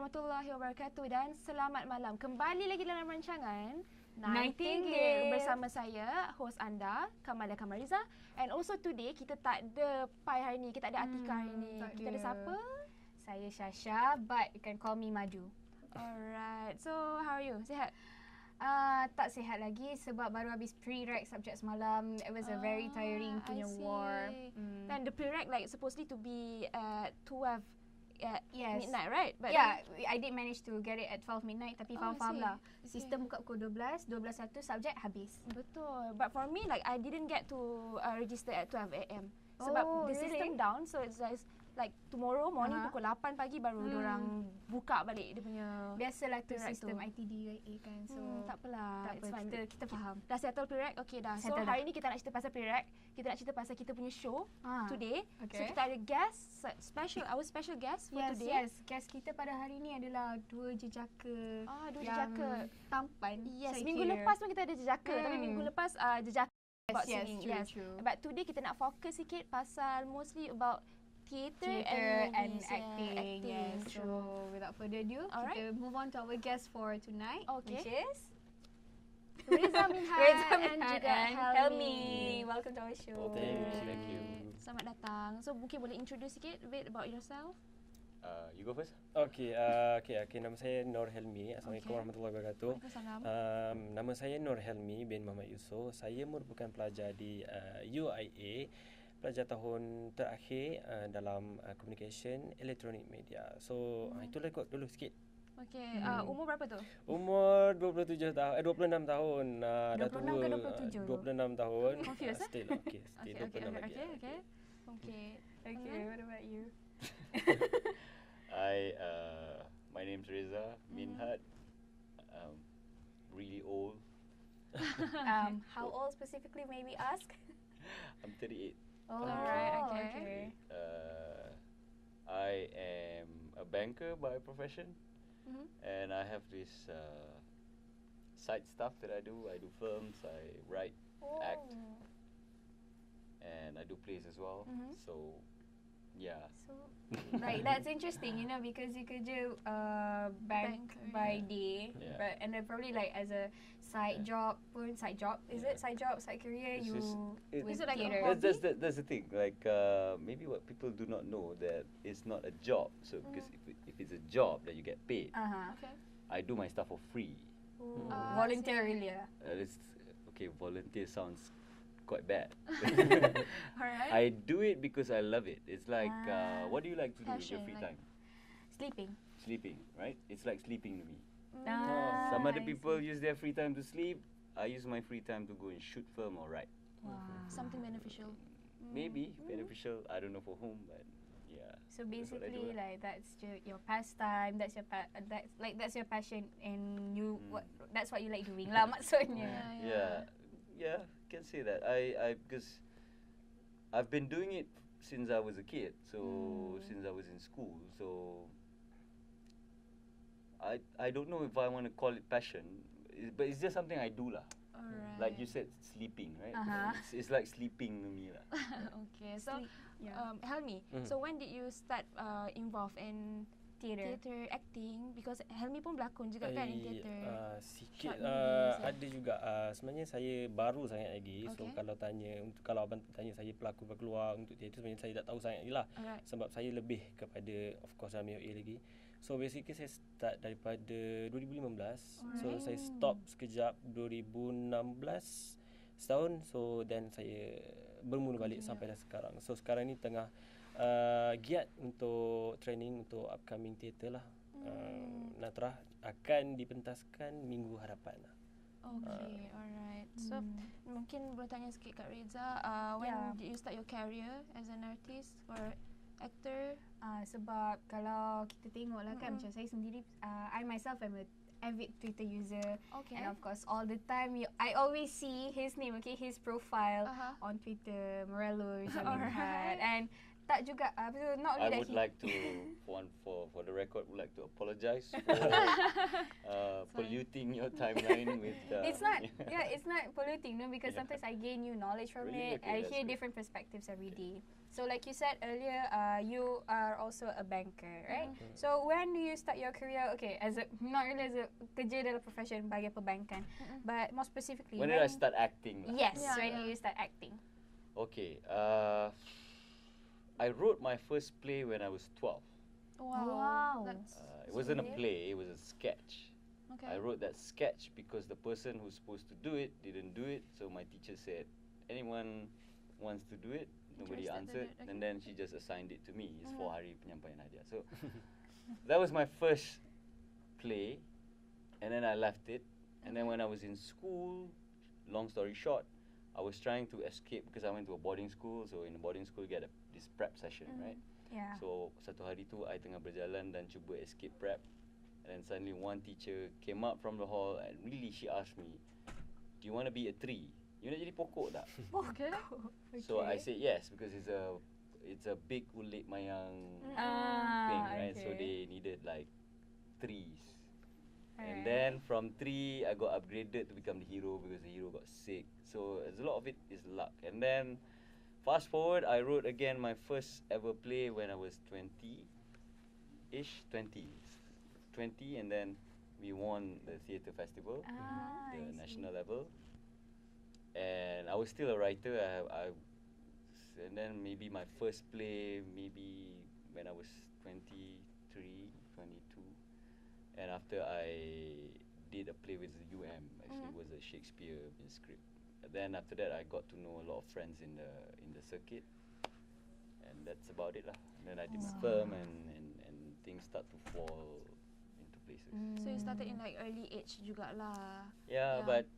warahmatullahi wabarakatuh dan selamat malam. Kembali lagi dalam rancangan Nightingale bersama saya, host anda, Kamalia Kamariza. And also today kita tak ada Pai hari ni, kita ada Atika hari ni. Kita ada siapa? Saya Shasha, but you can call me Madu. Alright, so how are you? Sihat? Tak sihat lagi sebab baru habis pre-rec subject semalam. It was a very tiring punya war. And the pre-rec like supposedly to be at 12 at Yes. midnight, right? But Yeah, I did manage to get it at 12 midnight tapi Oh, I faham-faham see. lah. Okay. Sistem buka pukul 12, 12.1 subjek habis. Betul. But for me, like I didn't get to register at 12 AM. Sebab Oh, the really? system down, so it's like tomorrow morning Aha. pukul 8 pagi baru diorang buka balik dia punya. Biasalah tu Pre-rec sistem tu. ITDUA kan. So Tak apalah. tak It's apa, fine. kita faham. Dah settle pre-rec? Okay dah. So Settle hari ni kita nak cerita pasal pre-rec. Kita nak cerita pasal kita punya show today. So Okay. kita ada guest, our special guest for today. Yes. Guest kita pada hari ni adalah dua jejaka Dua yang jejaka. tampan. Yes, saya minggu kira. lepas pun kita ada jejaka. Tapi minggu lepas jejaka about Yes, singing. true. But today kita nak fokus sikit pasal mostly about theatre and movies, acting. Yes. So true. without further ado, Alright. kita move on to our guest for tonight, Okay. which is Reza Minhan Reza and Minhan juga and Helmi. Welcome to our show. Oh, thank you. Selamat datang. So mungkin boleh introduce sikit a bit about yourself? You go first. Okay, nama saya Nur Helmi. Assalamualaikum warahmatullahi wabarakatuh. Waalaikumsalam. Nama saya Nur Helmi bin Muhammad Yusof. Saya merupakan pelajar di UIA, pelajar tahun terakhir dalam Communication Electronic Media. So itulah kot dulu sikit. Okay, umur berapa tu? Umur 27 tahun, 26 tahun. Dah 26 tua. ke 27? 26 tahun. Confused, eh? Still okay. Still 26 lagi. Okay. What about you? My name's Reza Minhat. Really old. How old specifically may we ask? I'm 38. Oh, Alright, okay. I am a banker by profession, and I have this side stuff that I do. I do films, I write, act, and I do plays as well. So, yeah. So, right, that's interesting, you know, because you kerja bank by day, Yeah. but and then probably like as a side job, is it side job, side career? It's You just- with Is it like a theatre. hobby? That's the thing. Like maybe what people do not know that it's not a job. So because if it's a job that you get paid, Okay. I do my stuff for free. Voluntarily. It's, okay, volunteer sounds quite bad. Alright. I do it because I love it. It's like what do you like to do with your Passion, free like- time? Sleeping. Sleeping, right? It's like sleeping to me. I Some other see. people use their free time to sleep. I use my free time to go and shoot film or write. Something beneficial. Maybe beneficial. I don't know for whom, but yeah. So that's what I do basically, lah. like that's your pastime. That's your that's your passion, and you that's what you like doing lah maksudnya. Yeah, can say that. I because I've been doing it since I was a kid. So since I was in school. So I don't know if I want to call it passion, but it's just something I do lah. Alright. Like you said, sleeping, right? It's like sleeping to me lah. Okay, so Yeah. Helmi, so when did you start involved in Theatre. theatre acting? Because Helmi pun berlakon juga kan in theatre. Sikit Short movies, ada juga. Sebenarnya saya baru sangat lagi. So Okay. kalau abang tanya saya pelakon keluar untuk teater, sebenarnya saya tak tahu sangat lagi lah. Alright. Sebab saya lebih kepada of course dalam UA lagi. So basically saya start daripada 2015. So saya stop sekejap 2016 setahun. So then saya bermula balik sampai dah sekarang. So sekarang ni tengah giat untuk training untuk upcoming theatre lah. Natrah akan dipentaskan minggu hadapan lah. Okay, alright. So mungkin boleh tanya sikit Kak Reza, when did you start your career as an artist or actor? Sebab kalau kita tengok lah kan, macam saya sendiri, I myself am a avid Twitter user. Okay. And of course, all the time, I always see his name, okay, his profile Uh-huh. on Twitter, Morello, Alright. and tak juga. Not I only that would he like to, for the record, would like to apologize for polluting your timeline with. It's not, it's not polluting, no, because Yeah. sometimes I gain new knowledge from Really? it. Okay, I that's hear good. different perspectives every day. So like you said earlier, you are also a banker, right? So when do you start your career? Okay, as a not really as a kerja dalam profession bagi perbankan, but more specifically, When did I start acting? lah? Yes, Yeah, when yeah. do you start acting? Okay. I wrote my first play when I was 12. Wow. That's It wasn't a weird. play, it was a sketch. Okay. I wrote that sketch because the person who's supposed to do it didn't do it. So my teacher said, anyone wants to do it? Nobody Interested in answered. it, And okay. then she just assigned it to me. It's 4 hari penyampaian hadiah. So that was my first play. And then I left it. And then when I was in school, long story short, I was trying to escape because I went to a boarding school. So in a boarding school, you get this prep session, right? Yeah. So satu hari tu I tengah berjalan dan cuba escape prep, and then suddenly one teacher came up from the hall and really she asked me, "Do you want to be a tree? You nak jadi pokok tak?" Okay. So I said yes because it's a big ulit mayang Ah, thing, right? So okay. they needed like trees. And Alright. then from tree I got upgraded to become the hero because the hero got sick. So there's a lot of it is luck. And then fast forward, I wrote again my first ever play when I was 20-ish, 20, and then we won the theatre festival, I the see. national level. And I was still a writer. And then maybe my first play, maybe when I was 23, 22. And after I did a play with the actually it was a Shakespeare script. And then after that, I got to know a lot of friends in the circuit, and that's about it lah. And then I did my film, and things start to fall into places. So you started in like early age jugalah. Yeah, Yeah. but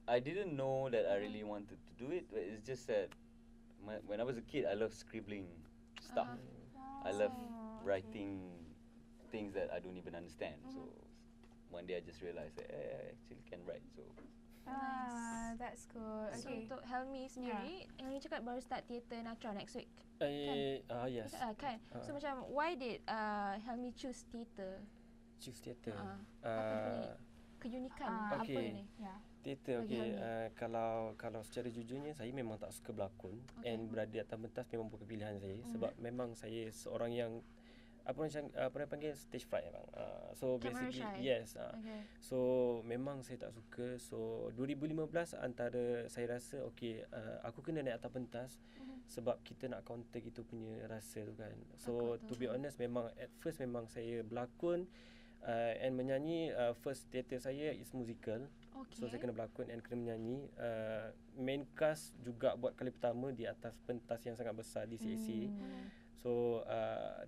I didn't know that I really wanted to do it. But it's just that when I was a kid, I loved scribbling stuff. I love writing things that I don't even understand. So one day I just realized that I actually can write. So That's cool. So Okay. untuk Helmi sendiri, Helmi cakap baru start theatre Natra next week. Yes. Kan? So macam why did Helmi choose theatre? Choose theatre. Apa dia punya keunikan? Apa okay. ni? Yeah. Theatre, Bagi okay. Helmi. Kalau secara jujurnya, saya memang tak suka berlakon. And berada di atas pentas memang bukan pilihan saya. Sebab memang saya seorang yang apa orang panggil stage fright bang. So Camera basically shy. yes. Okay. So memang saya tak suka. So 2015 antara saya rasa okay, aku kena naik atas pentas sebab kita nak counter kita punya rasa tu kan. So to be honest memang at first memang saya berlakon and menyanyi. First theatre saya is musical. Okay. So saya kena berlakon and kena menyanyi. Main cast juga buat kali pertama di atas pentas yang sangat besar di CAC. So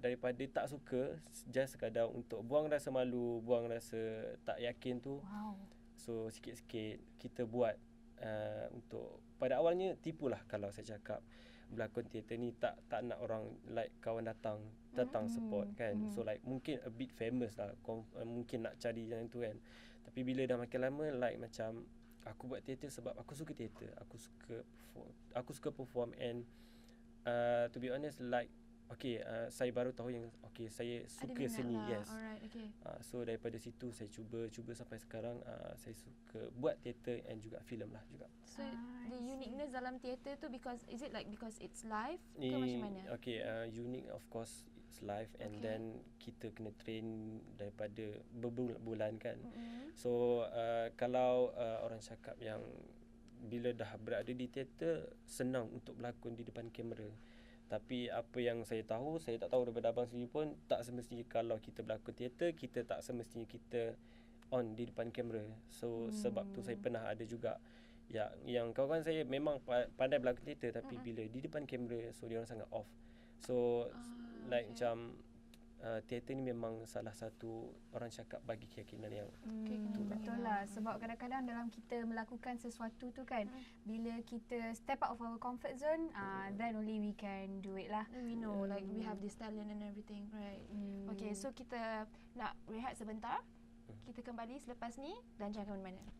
daripada tak suka, just sekadar untuk buang rasa malu, buang rasa tak yakin tu. Wow. So sikit-sikit kita buat untuk pada awalnya tipulah kalau saya cakap berlakon teater ni tak nak orang like kawan datang support kan. So like mungkin a bit famous lah, mungkin nak cari yang tu kan. Tapi bila dah makin lama like macam aku buat teater sebab aku suka teater, aku suka perform and to be honest like okay, saya baru tahu yang okay saya suka minat seni. lah. Yes. Alright, okay. So daripada situ saya cuba sampai sekarang saya suka buat teater and juga filem lah juga. So the uniqueness dalam teater tu because is it like because it's live ke macam mana? Okay, unique of course it's live and Okay. then kita kena train daripada berbulan-bulan kan. So kalau orang cakap yang bila dah berada di teater senang untuk berlakon di depan kamera. Tapi apa yang saya tahu, saya tak tahu daripada abang sendiri pun, tak semestinya kalau kita berlakon teater, kita tak semestinya kita on di depan kamera. So sebab tu saya pernah ada juga yang kawan-kawan saya memang pandai berlakon teater tapi bila di depan kamera, so dia orang sangat off. So like macam teater ni memang salah satu orang cakap bagi keyakinan yang Betul lah, sebab kadang-kadang dalam kita melakukan sesuatu tu kan, bila kita step out of our comfort zone, then only we can do it lah. Then we know like we have this talent and everything, right? Okay, so kita nak rehat sebentar. Kita kembali selepas ni dan jangan ke mana-mana.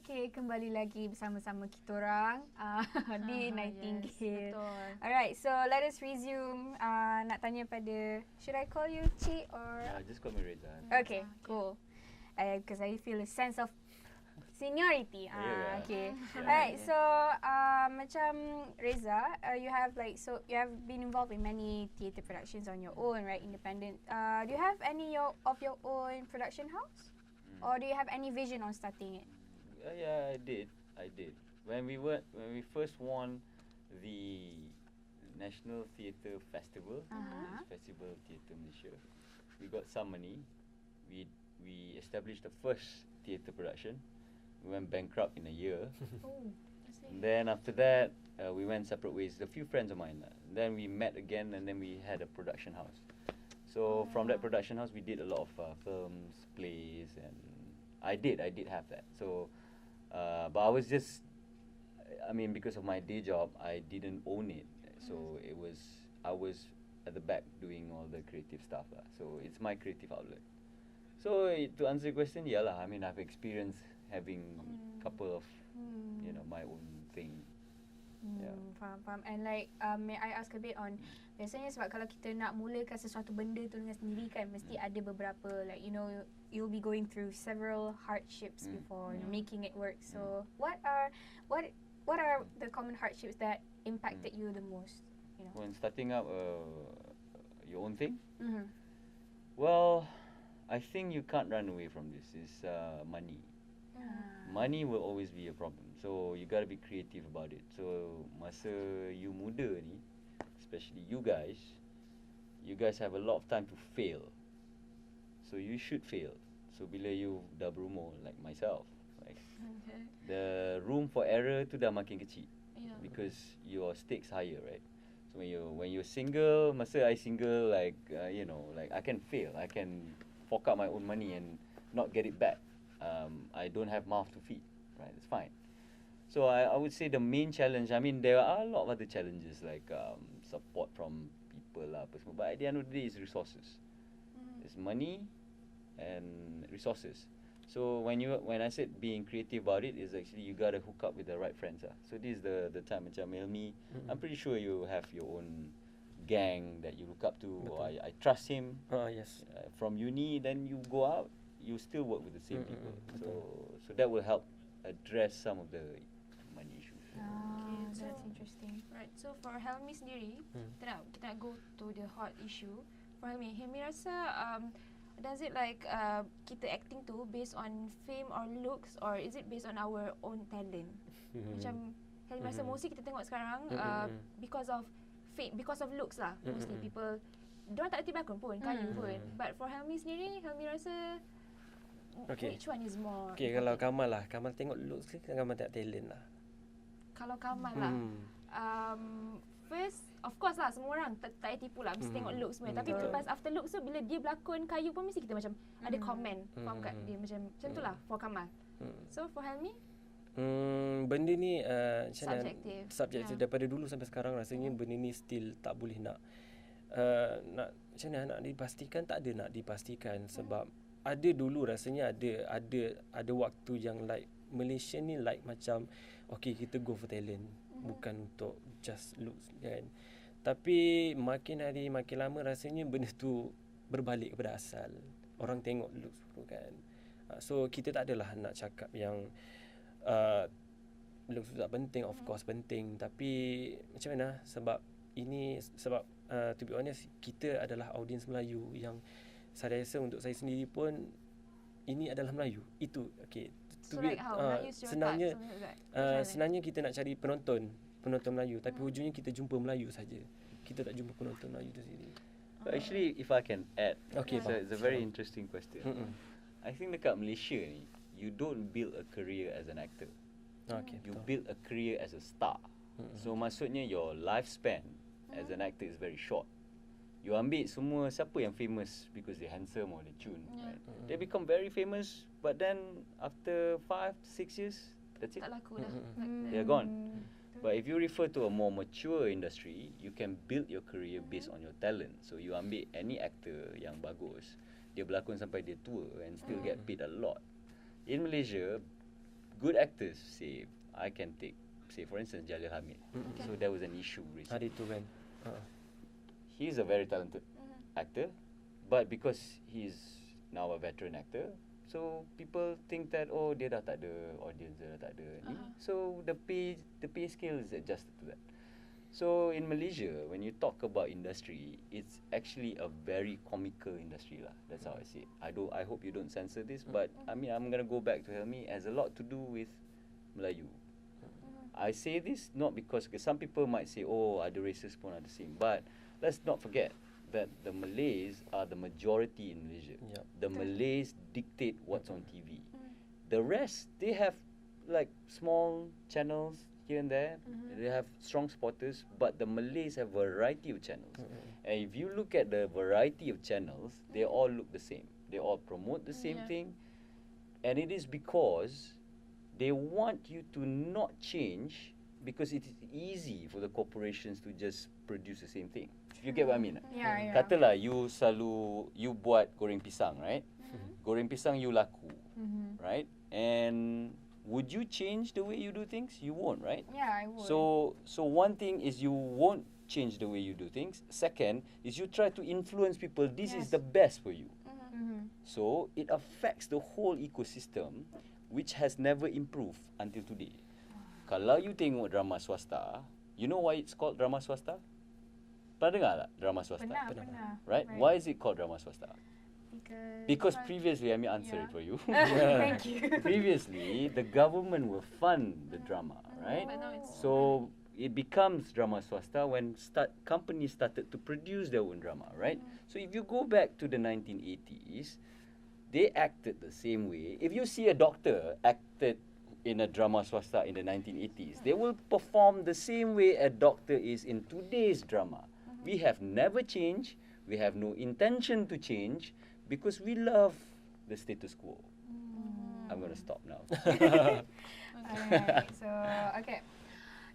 Okay, kembali lagi bersama-sama kita orang di Nightingale. Yes, betul. Alright, so let us resume. Nak tanya pada, should I call you Ci or? Just call me Reza. Okay, cool. Because I feel a sense of seniority. Yeah. Okay. Yeah. Alright, so macam Reza, you have you have been involved in many theatre productions on your own, right? Independent. Do you have any of your own production house, or do you have any vision on starting it? Yeah, I did. When we first won the National Theatre Festival, Festival Theatre Malaysia, we got some money. We established the first theatre production. We went bankrupt in a year. And then after that, we went separate ways. A few friends of mine. Then we met again, and then we had a production house. So from that production house, we did a lot of films, plays, and I did have that. So. But I was just, because of my day job, I didn't own it. So I was at the back doing all the creative stuff. So it's my creative outlet. So to answer your question, I've experienced having a couple of, my own thing. Yeah. Faham. And may I ask a bit on, biasanya sebab kalau kita nak mulakan sesuatu benda tu dengan sendiri kan, mesti ada beberapa you'll be going through several hardships before making it work. So what are the common hardships that impacted you the most? When starting up your own thing? Mm-hmm. Well, I think you can't run away from this. It's money. Money will always be a problem. So you gotta be creative about it. So masa you muda ni, especially you guys have a lot of time to fail. So you should fail. So bila you dah berumur like myself, the room for error tu dah makin kecil. Yeah. Because your stakes higher, right? So when you're single, masa I single, like I can fail. I can fork out my own money and not get it back. I don't have mouth to feed, right? It's fine. So I would say the main challenge, there are a lot of other challenges like support from people lah, but at the end of the day, it's resources. It's money and resources. So when I said being creative about it, is actually you gotta hook up with the right friends. So this is the time macam Elmi. I'm pretty sure you have your own gang that you look up to. Or I trust him. Yes. From uni, then you go out, you still work with the same people. So that will help address some of the money issues. That's interesting. Right. So for Helmi sendiri, kita nak go to the hot issue. For Helmi rasa does it kita acting tu based on fame or looks, or is it based on our own talent? Macam Helmi rasa mostly kita tengok sekarang because of fame, because of looks lah. Mostly people diorang tak reti berlakon pun, kayu pun. But for Helmi sendiri, Helmi rasa which one is more? Okay, kalau Kamal tengok looks ke Kamal tengok talent lah? Kalau Kamal lah, first of course lah, semua orang tak payah tipu lah, mesti tengok looks semua. Tapi lepas after looks tu, bila dia berlakon kayu pun mesti kita macam ada komen faham kat dia, macam tu lah for Kamal. So for Helmi, benda ni subjektif. Daripada dulu sampai sekarang rasanya benda ni still tak boleh nak macam mana nak dipastikan, tak ada nak dipastikan. Sebab ada dulu rasanya ada waktu yang like Malaysia ni like macam okay, kita go for talent, bukan untuk just looks kan. Tapi makin hari makin lama rasanya benda tu berbalik kepada asal. Orang tengok looks tu kan. So kita tak adalah nak cakap yang looks tu tak penting. Of course penting, tapi macam mana, sebab to be honest, kita adalah audiens Melayu yang saya rasa untuk saya sendiri pun ini adalah Melayu. Itu okay. So like how Melayu stereotype, senangnya kita nak cari penonton Melayu, tapi hujungnya kita jumpa Melayu saja. Kita tak jumpa penonton Melayu tu sendiri. But actually, if I can add, okay, it's a very interesting question. I think dekat Malaysia ni, you don't build a career as an actor. Okay, you build a career as a star. So maksudnya your lifespan as an actor is very short. You ambil semua siapa yang famous because they handsome or they tune, right? They become very famous, but then after 5-6 years, that's it. tak laku dah. They're gone. But if you refer to a more mature industry, you can build your career based on your talent. So you ambil any actor yang bagus, dia berlakon sampai dia tua and still get paid a lot. In Malaysia, good actors, say, I can take, say for instance, Jalil Hamid. So there was an issue recently. Hari tu kan. He's a very talented actor, but because he's now a veteran actor, so people think that dia dah tak ada audience, dia dah tak ada ni. So the pay scale is adjusted to that. So in Malaysia, when you talk about industry, it's actually a very comical industry lah. That's how I see it. I hope you don't censor this, but I mean I'm gonna go back to Helmi. It has a lot to do with Melayu. I say this not because some people might say, other races pun ada same, but let's not forget that the Malays are the majority in Malaysia. Yep. The Malays dictate what's on TV. The rest, they have like small channels here and there. They have strong supporters, but the Malays have variety of channels. And if you look at the variety of channels, they all look the same. They all promote the same thing. And it is because they want you to not change, because it is easy for the corporations to just produce the same thing. You get what I mean? Yeah. Katalah you buat goreng pisang, right? Goreng pisang you laku, right? And would you change the way you do things? You won't, right? Yeah, I would. So one thing is you won't change the way you do things. Second is you try to influence people. This is the best for you. So it affects the whole ecosystem, which has never improved until today. Kalau you tengok drama swasta, you know why it's called drama swasta? Pernah dengar tak drama swasta? Pernah. Right? Why is it called drama swasta? Because previously, let me answer it for you. Thank you. Previously, the government will fund the drama, right? So it becomes drama swasta when companies started to produce their own drama, right? So if you go back to the 1980s, they acted the same way. If you see a doctor acted in a drama swasta in the 1980s, they will perform the same way a doctor is in today's drama. We have never changed. We have no intention to change because we love the status quo. I'm going to stop now. Alright, so okay.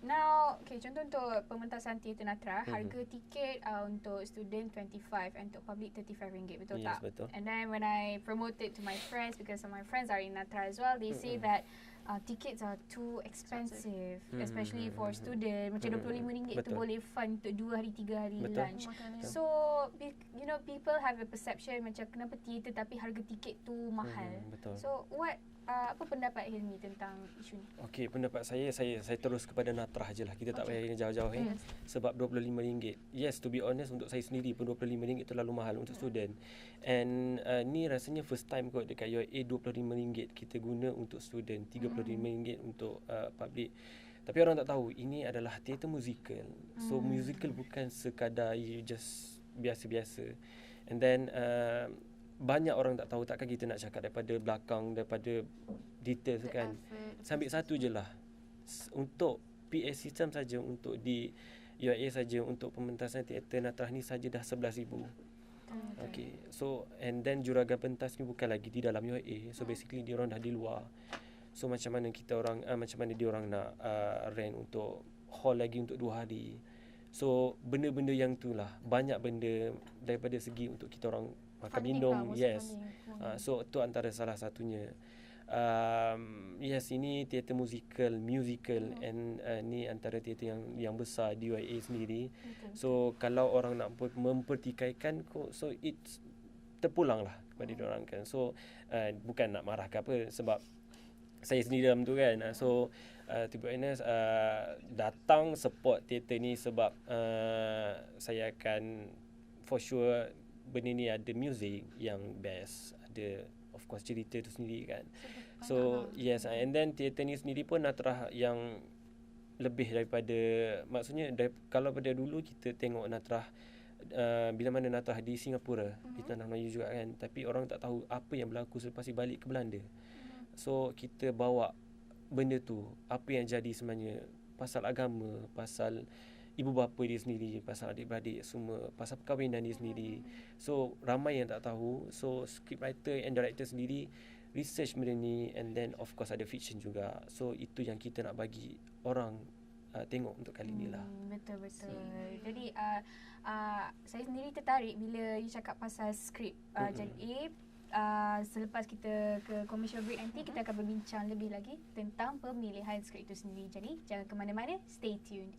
Now, contoh untuk pementasan teater Natra, harga tiket untuk student 25 and untuk public RM35, betul tak? Yes, betul. And then when I promote it to my friends, because some of my friends are in Natra as well, they say that tickets are too expensive, especially for student. Macam RM25 tu Betul. boleh fund untuk 2 hari, 3 hari Betul. lunch. So, you know, people have a perception macam kenapa teater tapi harga tiket tu mahal. Betul. So, apa pendapat Hilmi tentang isu ni? Okey, pendapat saya terus kepada Natrah je lah. Kita tak payah jauh-jauh sebab RM25. Yes, to be honest, untuk saya sendiri pun RM25 terlalu mahal untuk student. And ni rasanya first time kot dekat UIA RM25 kita guna untuk student, RM35 untuk public. Tapi orang tak tahu ini adalah teater musical. So musical bukan sekadar you just biasa-biasa. And then banyak orang tak tahu, takkan kita nak cakap daripada belakang, daripada details kan. Sambil satu je lah. Untuk PA system saja, untuk di UIA saja, untuk pementasan teater Natrah ni saja dah RM11,000. Okay. So and then juragan pentas ni bukan lagi di dalam UIA. So basically dia orang dah di luar. So macam mana dia orang nak rent untuk hall lagi untuk 2 hari. So benda-benda yang tu lah. Banyak benda daripada segi untuk kita orang makan minum. Yes. So tu antara salah satunya. Yes, ini teater musical and ni antara teater yang besar di UIA sendiri. So kalau orang nak mempertikaikan, so it's terpulang lah kepada diorang kan. So bukan nak marah ke apa, sebab saya sendiri dalam tu kan. So to be honest, datang support teater ni sebab saya akan for sure benda ni ada music yang best, ada of course cerita tu sendiri kan. So yes, and then teater ni sendiri pun Natrah yang lebih daripada, maksudnya kalau pada dulu kita tengok Natrah bila mana Natrah di Singapura, di tanah Melayu juga kan, tapi orang tak tahu apa yang berlaku selepas balik ke Belanda. So kita bawa benda tu, apa yang jadi sebenarnya, pasal agama, pasal ibu bapa dia sendiri, pasal adik-beradik semua, pasal perkahwinan dia sendiri. So ramai yang tak tahu. So scriptwriter and director sendiri research benda ni, and then of course ada fiction juga. So itu yang kita nak bagi orang tengok untuk kali ni lah. Betul. Jadi saya sendiri tertarik bila you cakap pasal skrip. Jadi selepas kita ke commercial break nanti kita akan berbincang lebih lagi tentang pemilihan skrip itu sendiri. Jadi jangan ke mana-mana, stay tuned.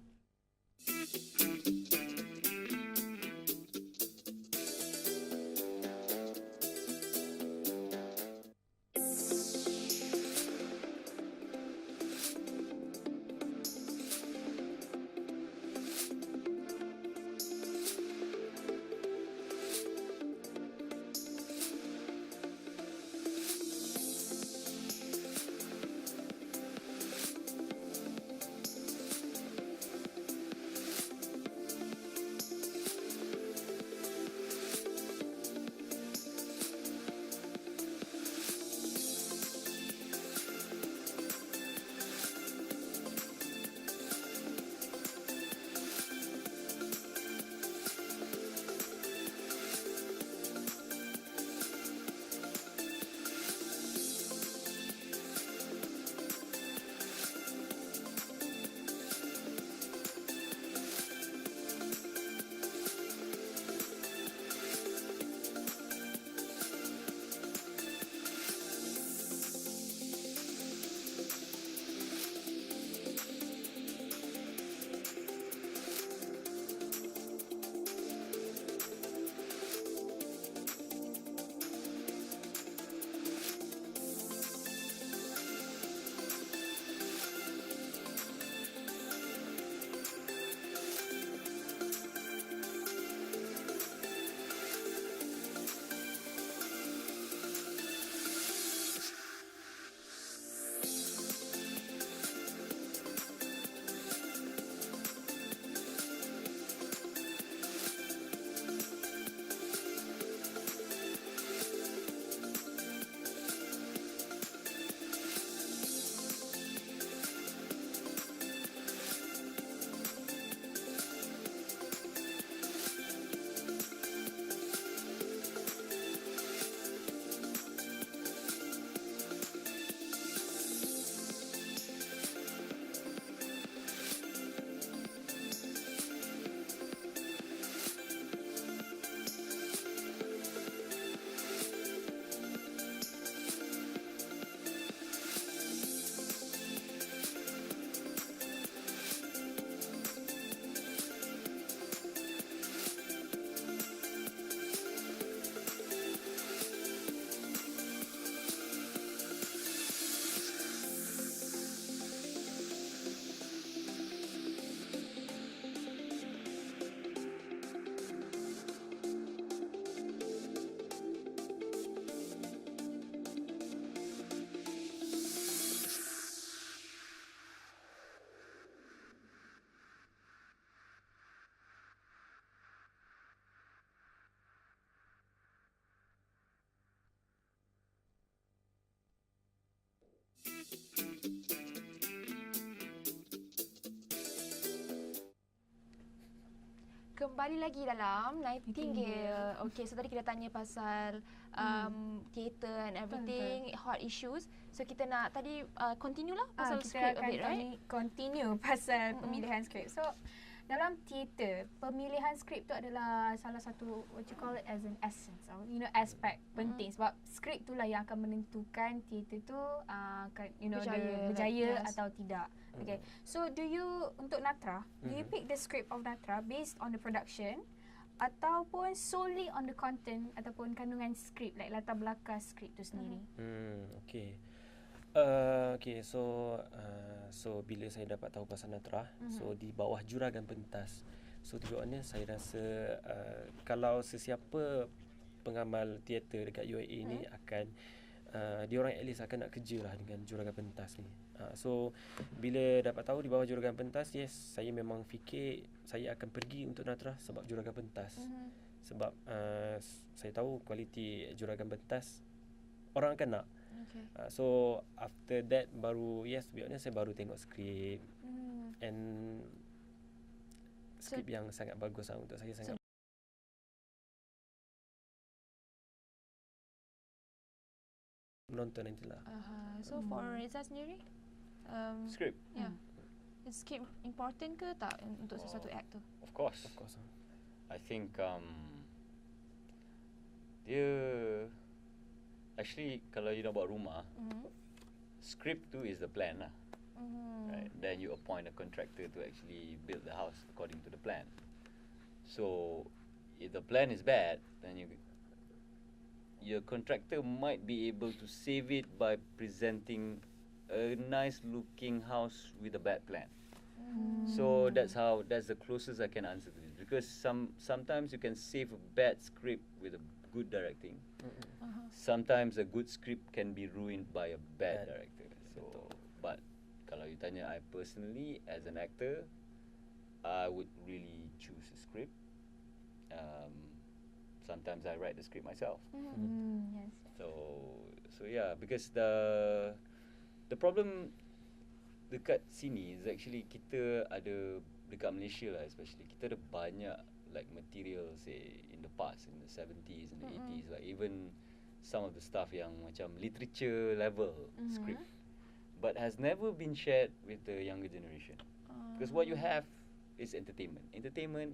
Kembali lagi dalam Nightingale. Okay, so tadi kita tanya pasal theatre and everything, hot issues. So kita nak tadi continue lah pasal script a bit, right? Continue pasal pemilihan skrip. So dalam teater, pemilihan skrip tu adalah salah satu what you call it as an essence, or aspek penting sebab skrip tu lah yang akan menentukan teater tu akan berjaya atau tidak. Okay. So do you untuk Natra, do you pick the script of Natra based on the production ataupun solely on the content ataupun kandungan skrip, like latar belakang skrip tu sendiri? Okay. Okay, so bila saya dapat tahu pasal Natra, so di bawah juragan pentas. So to be honest, saya rasa kalau sesiapa pengamal teater dekat UIA ni akan diorang at least akan nak kerja lah dengan juragan pentas ni. So bila dapat tahu di bawah juragan pentas, yes, saya memang fikir saya akan pergi untuk Natra sebab juragan pentas. Sebab saya tahu kualiti juragan pentas orang akan nak. Okay. So after that baru, yes, to be honest, saya baru tengok skrip and skrip yang sangat bagus lah untuk saya, sangat menonton nantilah. So for Reza sendiri, Skrip. yeah, Is script important ke tak untuk sesuatu act tu? Of course. Of course. I think dia actually kalau you nak buat rumah, script tu is the plan lah. Right? Then you appoint a contractor to actually build the house according to the plan. So if the plan is bad, then your contractor might be able to save it by presenting a nice looking house with a bad plan. So that's the closest I can answer to this, because sometimes you can save a bad script with a good directing. Sometimes a good script can be ruined by a bad director. So but kalau you tanya I personally as an actor, I would really choose a script. Sometimes I write the script myself. Yes. So yeah, because the problem dekat sini is actually kita ada dekat Malaysia lah, especially kita ada banyak like material say in the past, in the 70s and the 80s, like even some of the stuff yang macam literature level script, but has never been shared with the younger generation. Because what you have is entertainment and entertainment.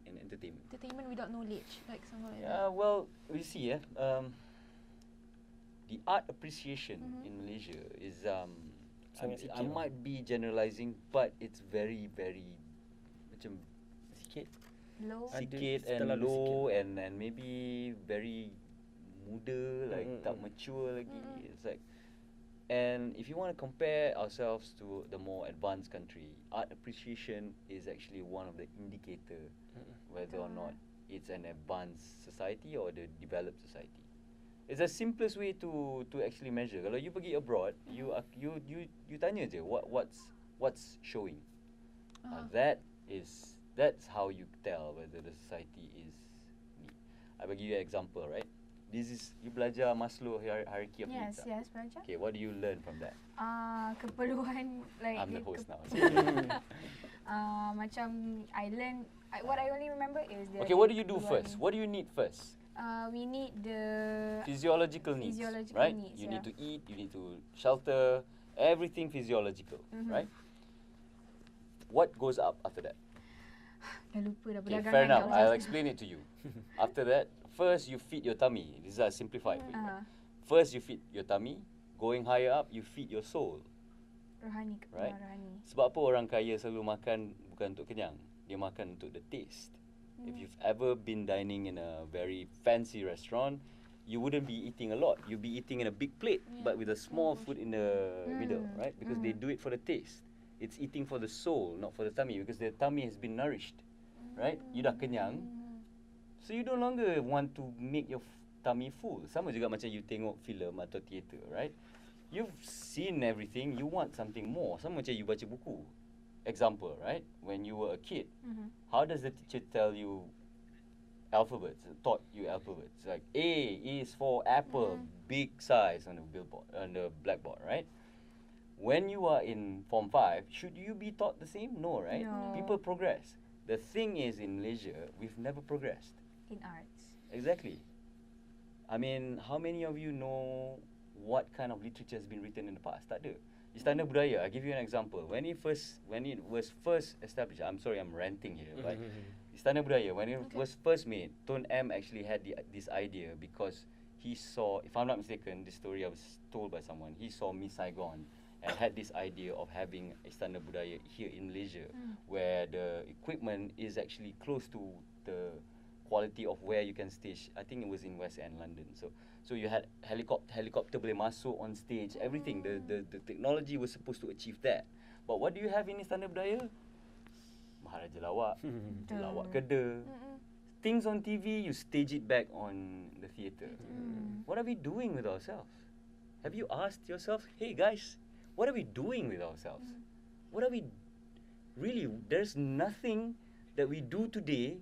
Entertainment without knowledge, like something like Yeah, that. well, we see the art appreciation in Malaysia is Sangat I sikit might be generalizing, but it's very macam Sikit. Low. sikit Ada and terlalu low sikit. and maybe very muda, like tak mature lagi. It's like, and if you want to compare ourselves to the more advanced country, art appreciation is actually one of the indicator whether or not it's an advanced society or the developed society. It's the simplest way to actually measure. Kalau you pergi abroad, you tanya je what's showing. That's how you tell whether the society is ni. I bagi you an example, right? This is you belajar Maslow hierarchy of needs. Yes, belajar. Okay, what do you learn from that? Keperluan like I'm the host now. macam I learn what I only remember is Okay, what do you do first? What do you need first? We need the Physiological needs, Physiological right? needs, You yeah. need to eat, you need to shelter, everything physiological, right? What goes up after that? dah lupa dah Okay, berdagangan. fair enough. dah I'll macam- explain it to you. After that, first you feed your tummy. This is simplified for you. Uh-huh. First you feed your tummy. Going higher up, you feed your soul. Rohani, Right. rohani. Sebab apa orang kaya selalu makan bukan untuk kenyang. Dia makan untuk the taste. If you've ever been dining in a very fancy restaurant, you wouldn't be eating a lot. You'd be eating in a big plate, but with a small food in the middle, right? Because they do it for the taste. It's eating for the soul, not for the tummy, because the tummy has been nourished, right? You dah kenyang, so you no longer want to make your tummy full. Sama juga macam you tengok filem atau teater, right? You've seen everything, you want something more. Sama macam you baca buku. Example, right? When you were a kid, how does the teacher tell you alphabets, taught you alphabets? Like A is for apple, big size on the billboard, on the blackboard, right? When you are in Form 5, should you be taught the same? No, right? No. People progress. The thing is, in Malaysia, we've never progressed. In arts. Exactly. I mean, how many of you know what kind of literature has been written in the past? Tak ada. Istana Budaya, I'll give you an example. When it was first established, I'm sorry, I'm ranting here, but Istana Budaya, when it was first made, Tun M actually had this idea because he saw, if I'm not mistaken, this story I was told by someone, he saw Miss Saigon and had this idea of having Istana Budaya here in Malaysia, where the equipment is actually close to the quality of where you can stage. I think it was in West End London. So you had helicopter boleh masuk on stage, everything. The technology was supposed to achieve that. But what do you have in Istana Budaya? Maharaja Lawak, Lawak Keda. Things on TV, you stage it back on the theatre. What are we doing with ourselves? Have you asked yourself, hey guys, what are we doing with ourselves? What are we really? There's nothing that we do today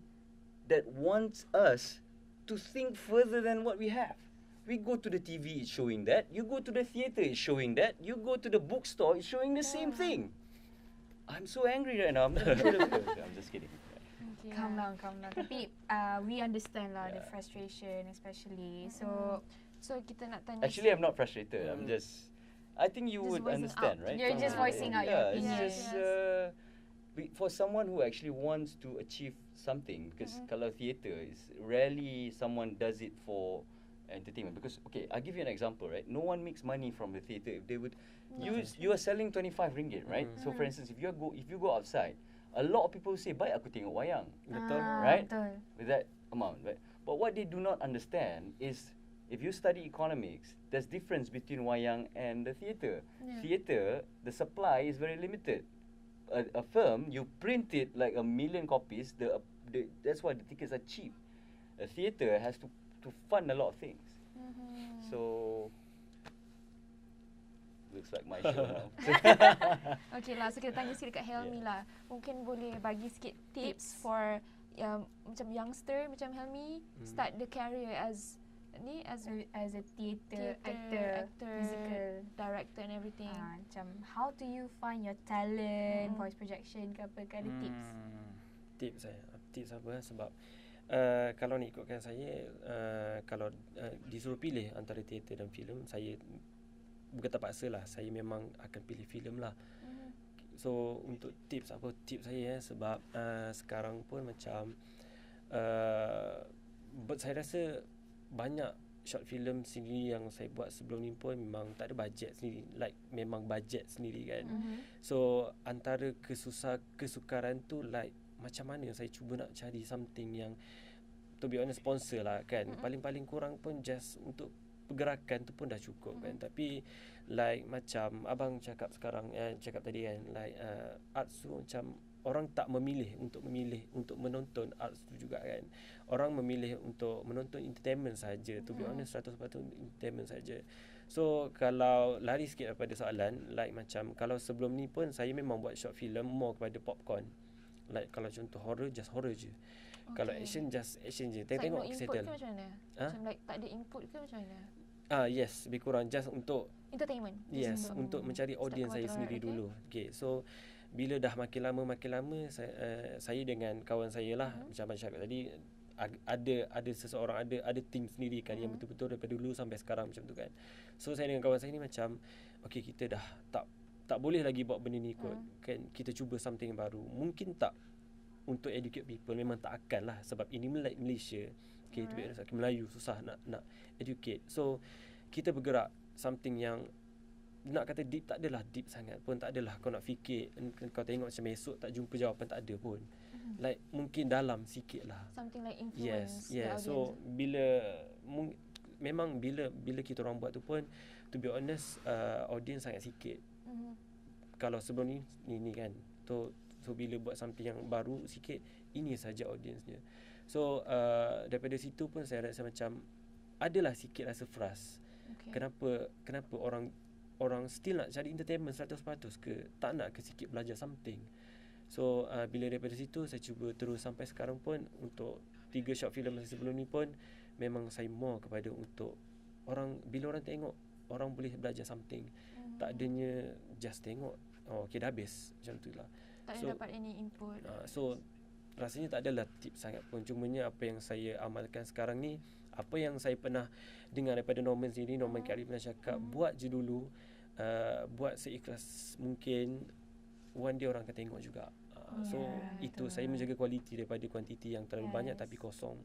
that wants us to think further than what we have. We go to the TV, it's showing that. You go to the theatre, it's showing that. You go to the bookstore, it's showing the same thing. I'm so angry right now. I'm not sure I'm just kidding. Calm down. Tapi we understand lah the frustration especially. So So kita nak tanya. Actually, I'm not frustrated. I'm just I think you Just would voicing understand, out. right? You're just voicing out your Yeah, it's opinion. just for someone who actually wants to achieve something, because kalau theatre is rarely someone does it for entertainment. Because okay, I'll give you an example, right? No one makes money from the theatre. If they would you are selling 25 ringgit, right? So for instance, if you go outside, a lot of people say, "Baik aku tengok wayang." Betul. Right? Betul. With that amount, right? But what they do not understand is if you study economics, there's difference between wayang and the theatre. Yeah. Theatre, the supply is very limited. A film, you print it like 1,000,000 copies. That's why the tickets are cheap. A theatre has to fund a lot of things. So looks like my show now. Okay lah, so kita tanya sikit dekat Helmi lah. Mungkin boleh bagi sikit tips for macam youngster macam Helmi start the career as As a theatre actor, musical director and everything. macam how do you find your talent, voice projection ke apa, ke ada tips? Tips apa sebab kalau nak ikutkan saya, kalau disuruh pilih antara teater dan filem, saya bukan terpaksa lah, saya memang akan pilih filem lah. So untuk tips saya sebab sekarang pun macam saya rasa banyak short film sendiri yang saya buat sebelum ni pun memang tak ada bajet sendiri, like memang bajet sendiri kan. So antara kesukaran tu like macam mana saya cuba nak cari something yang to be honest sponsor lah kan. Paling-paling kurang pun just untuk pergerakan tu pun dah cukup kan. Tapi like macam abang cakap tadi kan, like arts tu macam orang tak memilih untuk menonton arts tu juga kan. Orang memilih untuk menonton entertainment saja. To be honest 100% entertainment saja. So kalau lari sikit daripada soalan, like macam kalau sebelum ni pun saya memang buat short film more kepada popcorn. Like kalau contoh horror, just horror je. Kalau action, just action je. Tengok input settle. ke macam mana? Macam like tak ada input ke macam mana? Yes, lebih kurang just untuk Entertainment. yes, untuk mencari audience saya sendiri dulu. Okay, so bila dah makin lama saya dengan kawan saya lah, macam abang cakap tadi, ada seseorang, ada team sendiri kan yang betul-betul daripada dulu sampai sekarang macam tu kan. So saya dengan kawan saya ni macam okay, kita dah tak boleh lagi buat benda ni kot kan, kita cuba something yang baru. Mungkin tak untuk educate people, memang tak akan lah sebab ini Malaysia. Okay, tu biasa Melayu susah nak educate. So kita bergerak something yang nak kata deep, tak adalah deep sangat pun, tak adalah kau nak fikir kau tengok macam esok tak jumpa jawapan, tak ada pun. Like mungkin dalam sikit lah, Something like influence the yes. audience. So memang bila kita orang buat tu pun, to be honest, audience sangat sikit. Kalau sebelum ni kan, so bila buat something yang baru sikit, ini saja audience-nya. So daripada situ pun saya rasa macam adalah sikit rasa frust. Kenapa orang still nak cari entertainment 100% ke, tak nak ke sikit belajar something. So bila daripada situ saya cuba terus sampai sekarang pun, untuk 3 short film masa sebelum ni pun memang saya more kepada untuk orang, bila orang tengok, orang boleh belajar something. Tak adanya just tengok okay dah habis macam tu lah. Tak ada dapat any input. So rasanya tak adalah tips sangat pun. Cumanya apa yang saya amalkan sekarang ni, apa yang saya pernah dengar daripada Norman sendiri, Norman Kari pernah cakap, buat je dulu, buat seikhlas mungkin, one day orang akan tengok juga. So itu saya menjaga kualiti daripada kuantiti yang terlalu banyak tapi kosong.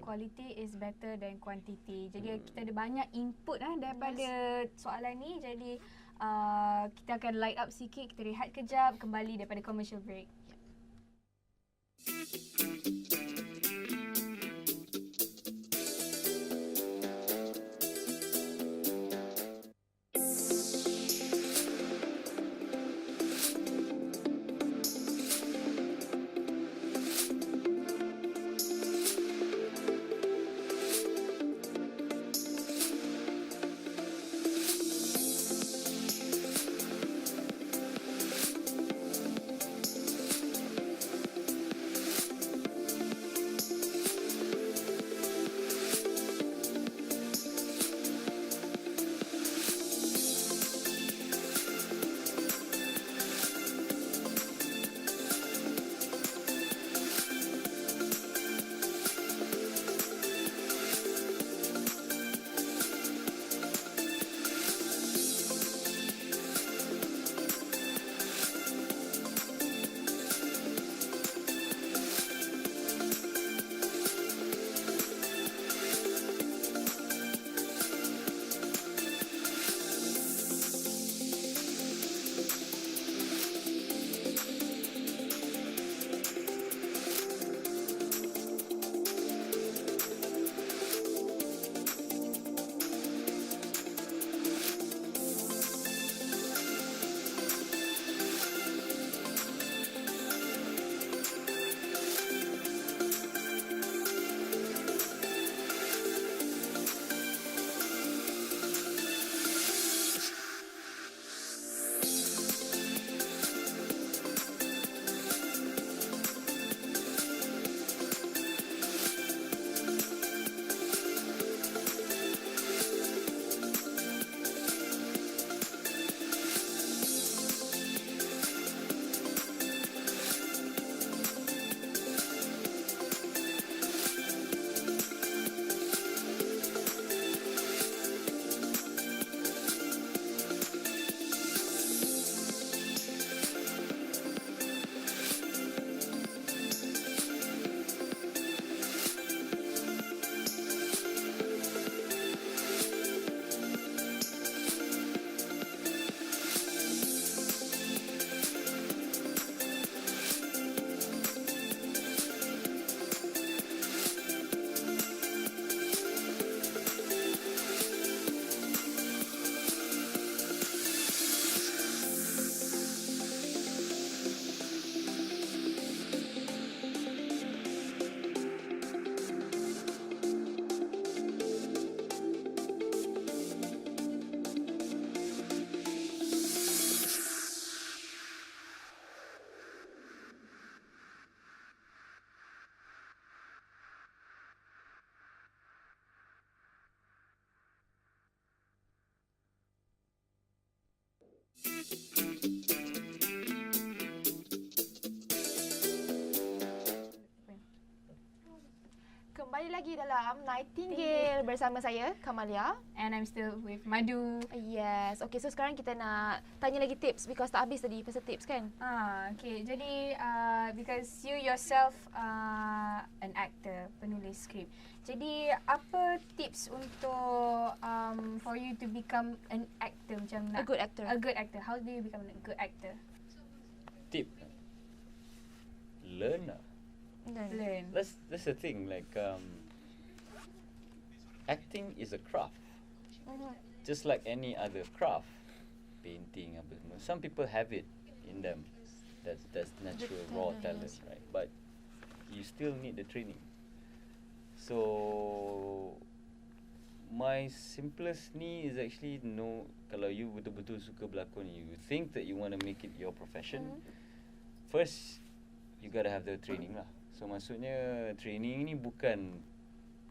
Quality is better than quantity. Jadi kita ada banyak input daripada soalan ni. Jadi kita akan light up sikit, kita rehat kejap, kembali daripada commercial break. Kembali lagi dalam Nightingale bersama saya, Kamalia. And I'm still with Madu. Yes. Okay, so sekarang kita nak tanya lagi tips because tak habis tadi pasal tips kan? Okay. Jadi, because you yourself an actor, penulis skrip. Jadi, apa tips untuk for you to become an actor macam A good actor. A good actor. How do you become a good actor? Tip. Learn lah. Learn. That's the thing. Like acting is a craft, just like any other craft. Painting, apa semua. Some people have it in them. That's natural raw talent, right? But you still need the training. So my simplest ni is actually kalau you betul-betul suka berlakon, you think that you want to make it your profession. First, you gotta have the training lah. So maksudnya training ni bukan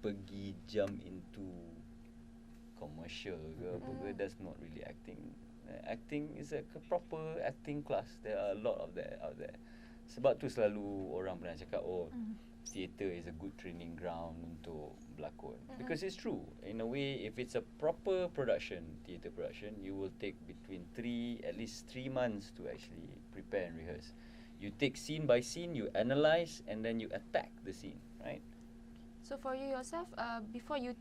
pergi jump into commercial ke apa ke. That's not really acting. Acting is a proper acting class. There are a lot of that out there. Sebab tu selalu orang pernah cakap, theatre is a good training ground untuk berlakon. Because it's true. In a way, if it's a proper production, theatre production, you will take between at least 3 months to actually prepare and rehearse. You take scene by scene, you analyse, and then you attack the scene, right? So for you yourself, before you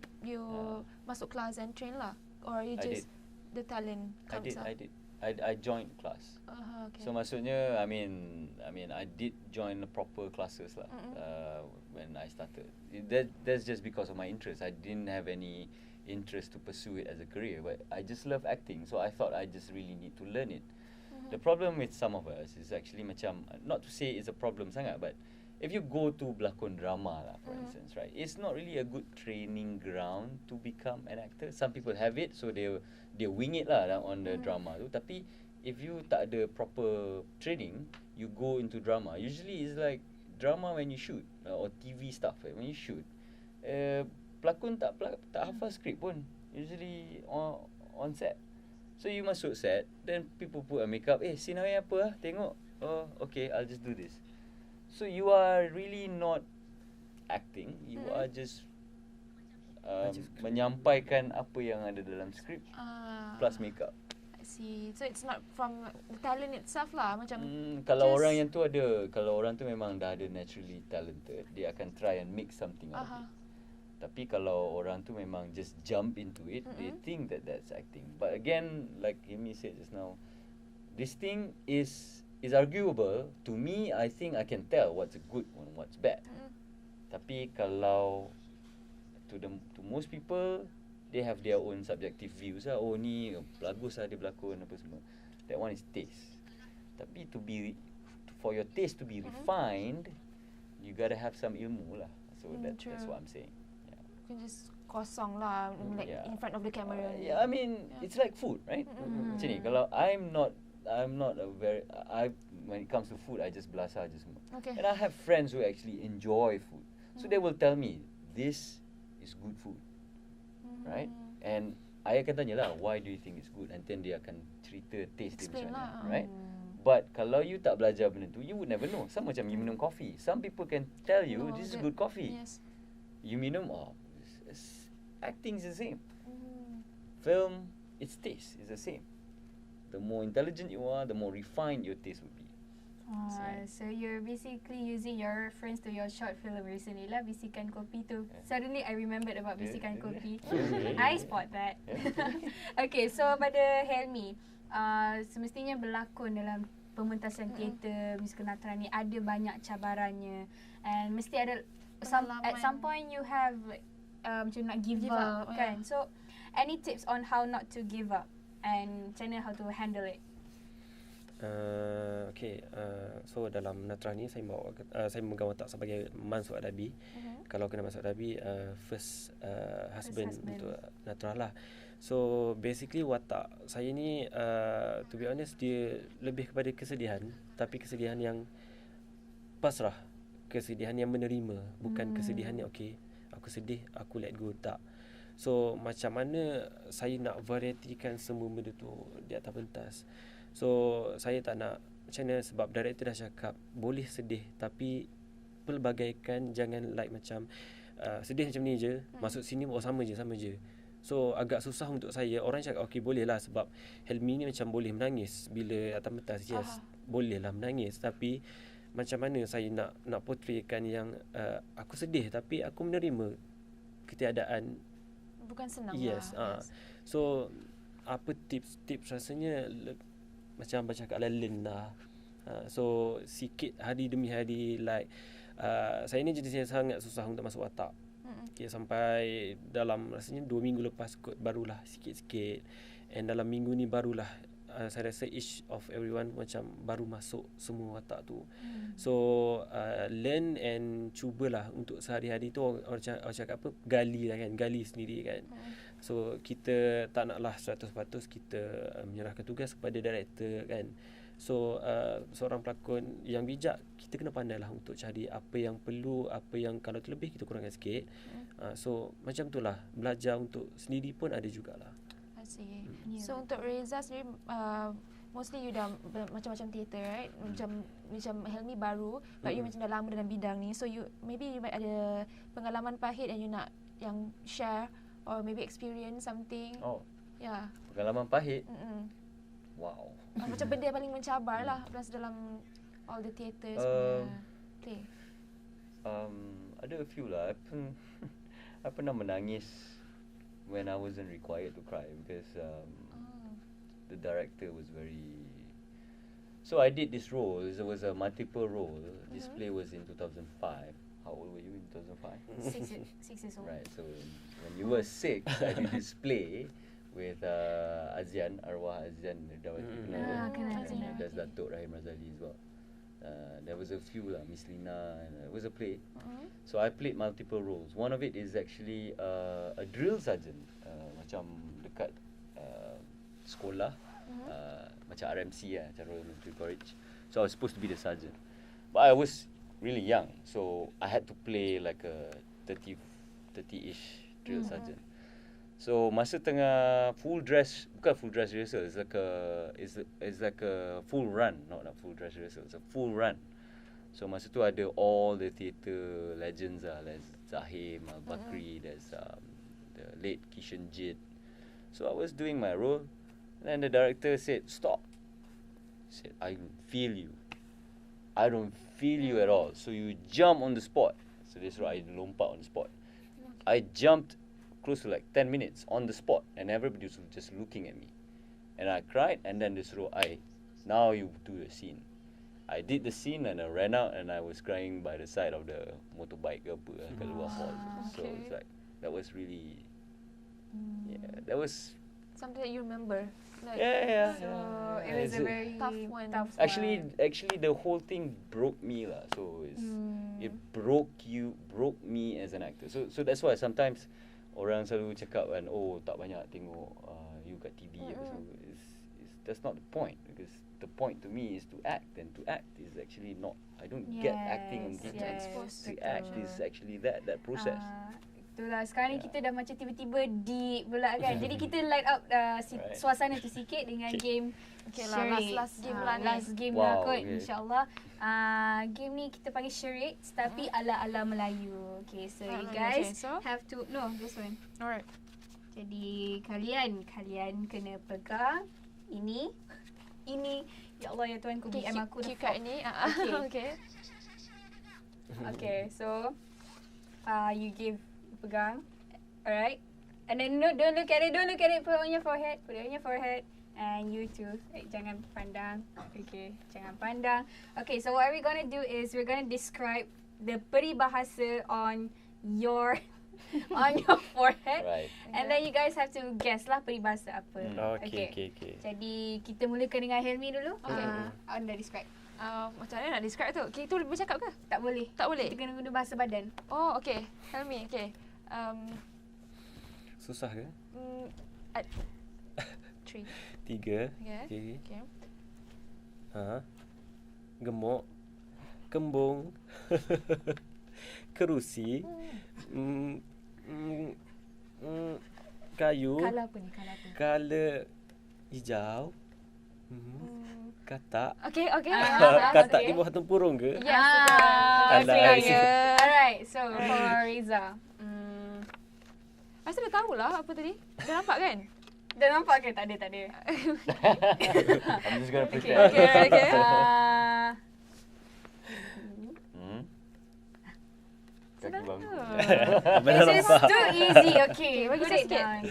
masuk class and train lah, or you just the talent comes up? I joined class. Okay. So maksudnya, I mean, I did join the proper classes lah. When I started. That's just because of my interest. I didn't have any interest to pursue it as a career, but I just love acting. So I thought I just really need to learn it. The problem with some of us is actually macam, not to say it's a problem sangat, but if you go to berlakon drama lah, for instance, right, it's not really a good training ground to become an actor. Some people have it, so they wing it lah on the drama tu. Tapi if you tak ada proper training, you go into drama. Usually it's like drama when you shoot, or TV stuff when you shoot. Pelakon tak hafal skrip pun. Usually on set. So you masuk set, then people put a makeup. Scene hari apa lah? Tengok. Oh, okay, I'll just do this. So you are really not acting. You are just menyampaikan apa yang ada dalam skrip plus makeup. I see. So it's not from the talent itself lah. Macam kalau orang yang tu kalau orang tu memang dah ada naturally talented, dia akan try and make something out of it. Tapi kalau orang tu memang just jump into it, they think that that's acting. But again, like Amy said just now, this thing is arguable. To me, I think I can tell what's good and what's bad. Tapi kalau to most people, they have their own subjective views lah. Oh ni bagus lah dia berlakon apa semua. That one is taste. Tapi for your taste to be refined, you gotta have some ilmu lah. So that's what I'm saying. can just kosong lah, like in front of the camera. Yeah, I mean, it's like food, right? Macam ni, kalau I'm not a very, when it comes to food, I just belasah je semua. Okay. And I have friends who actually enjoy food. So they will tell me, this is good food, right? And I akan tanya lah, why do you think it's good? And then dia akan cerita taste dia macam mana, right? But kalau you tak belajar benda tu, you would never know. Sama macam you minum coffee. Some people can tell you, this is good coffee. Yes. You minum, acting is the same. Film, its taste is the same. The more intelligent you are, the more refined your taste would be. So you're basically using your reference to your short film recently lah, Bisikan Kopi tu. Suddenly I remembered about Bisikan Kopi. I spot that. Okay, so pada Helmi, semestinya berlakon dalam pementasan teater, musikal Natrah ni ada banyak cabarannya, and mesti ada at some point you have like macam nak give up kan. So any tips on how not to give up and macam mana how to handle it? So dalam Natrah ni saya memegang watak sebagai Mansur Adabi. Kalau kena masuk Adabi, first husband untuk Natrah lah. So basically watak saya ni to be honest, dia lebih kepada kesedihan, tapi kesedihan yang pasrah, kesedihan yang menerima, bukan kesedihan yang okay, aku sedih, aku let go, tak. So macam mana saya nak varietykan semua benda tu di atas pentas. So saya tak nak macam mana, sebab director dah cakap boleh sedih tapi pelbagaikan, jangan like macam sedih macam ni je, masuk sini sama je. So agak susah untuk saya. Orang cakap okey boleh lah sebab Helmi ni macam boleh menangis bila atas pentas. Yes, boleh lah menangis, tapi macam mana saya nak portraykan yang aku sedih tapi aku menerima ketiadaan. Bukan senang yes, lah. So apa tips rasanya macam bercakap learn lah. So sikit hari demi hari, like saya ni jenis yang sangat susah untuk masuk watak. Okay, sampai dalam rasanya 2 minggu lepas kot barulah sikit-sikit, and dalam minggu ni barulah saya rasa each of everyone macam baru masuk semua watak tu. So learn and cubalah untuk sehari-hari tu orang cakap apa, gali lah kan, gali sendiri kan. So kita tak naklah 100% kita menyerahkan tugas kepada director kan. So seorang pelakon yang bijak, kita kena pandai lah untuk cari apa yang perlu, apa yang kalau terlebih kita kurangkan sikit. So macam tu lah, belajar untuk sendiri pun ada jugalah. I see. So untuk Reza sendiri, mostly you dah macam-macam theater, right? Macam Helmi baru, but you macam dah lama dalam bidang ni. So you maybe you might ada pengalaman pahit yang you nak yang share, or maybe experience something. Yeah. Pengalaman pahit. Wow. Macam benda yang paling mencabar lah dalam all the theatres punya play. Ada a few lah. I pernah menangis when I wasn't required to cry because the director was very. So I did this role. It was a multiple role. This play was in 2005. How old were you in 2005? 6 years old. Right. So when you were 6, I did this play with Azian, arwah Azian Dawati. There's Datuk Rahim Razali as well. There was a few lah, Miss Lina, and it was a play. So I played multiple roles. One of it is actually a drill sergeant, macam dekat sekolah, macam RMC lah, macam Royal Military College. So I was supposed to be the sergeant, but I was really young, so I had to play like a 30-ish drill sergeant. So masa tengah full dress, bukan full dress rehearsal, it's like a full run, not full dress rehearsal, it's a full run. So masa tu ada all the theatre legends lah, there's Zahim Al-Bakri, there's the late Kishan Jit. So I was doing my role, and then the director said, "Stop." He said, "I don't feel you. I don't feel you at all. So you jump on the spot." So this is why I lompat on the spot. I jumped close to like 10 minutes on the spot, and everybody was just looking at me. And I cried, and then they said, now you do the scene. I did the scene, and I ran out, and I was crying by the side of the motorbike ke apa kat luar hall. So it's like, that was really, that was something that you remember. Like, yeah. So it was a very tough one. Actually, the whole thing broke me lah. So it broke me as an actor. So that's why sometimes orang selalu cakap kan, tak banyak tengok you kat TV apa semua. That's not the point, because the point to me is to act, and to act is actually not, I don't get acting on TV. To act is actually that process. Itulah, sekarang ni kita dah macam tiba-tiba deep pula kan. Jadi kita light up suasana tu sikit dengan game charades. Last game lah ni. Last game lah kot, insyaAllah. Game ni kita panggil charades tapi ala-ala Melayu. Okay, so you guys have to, no, this one. Alright. Jadi kalian kena pegang ini. Ya Allah ya Tuhan, ku BM aku dah kat ni. Okay, so you pegang, alright, and then no, don't look at it, put it on your forehead, and you too, jangan pandang, okay, jangan pandang. Okay, so what we're gonna do is we're gonna describe the peribahasa on your forehead, right. And then you guys have to guess lah peribahasa apa. Okay. Jadi kita mulakan dengan Helmi dulu. Anda describe. Macam mana nak describe tu? Kita boleh bercakap ke? Tak boleh. Kita kena guna bahasa badan. Oh, okay. Helmi, okay. Susah ke? 3. 3. Okay. Gemuk, kembung, kerusi, kayu, kala hijau, katak. Okay. Katak di bawah tempurung ke? Yes. Alright, so for Riza. Rasa dah tahulah apa tadi. Dah nampak kan? Dah nampak ke? Tak ada. I'm just gonna Okay. pretend. Kaki Senang bangku. ke? Abang dah This is nampak. too easy. Okay, Bagi put saya it sikit. down.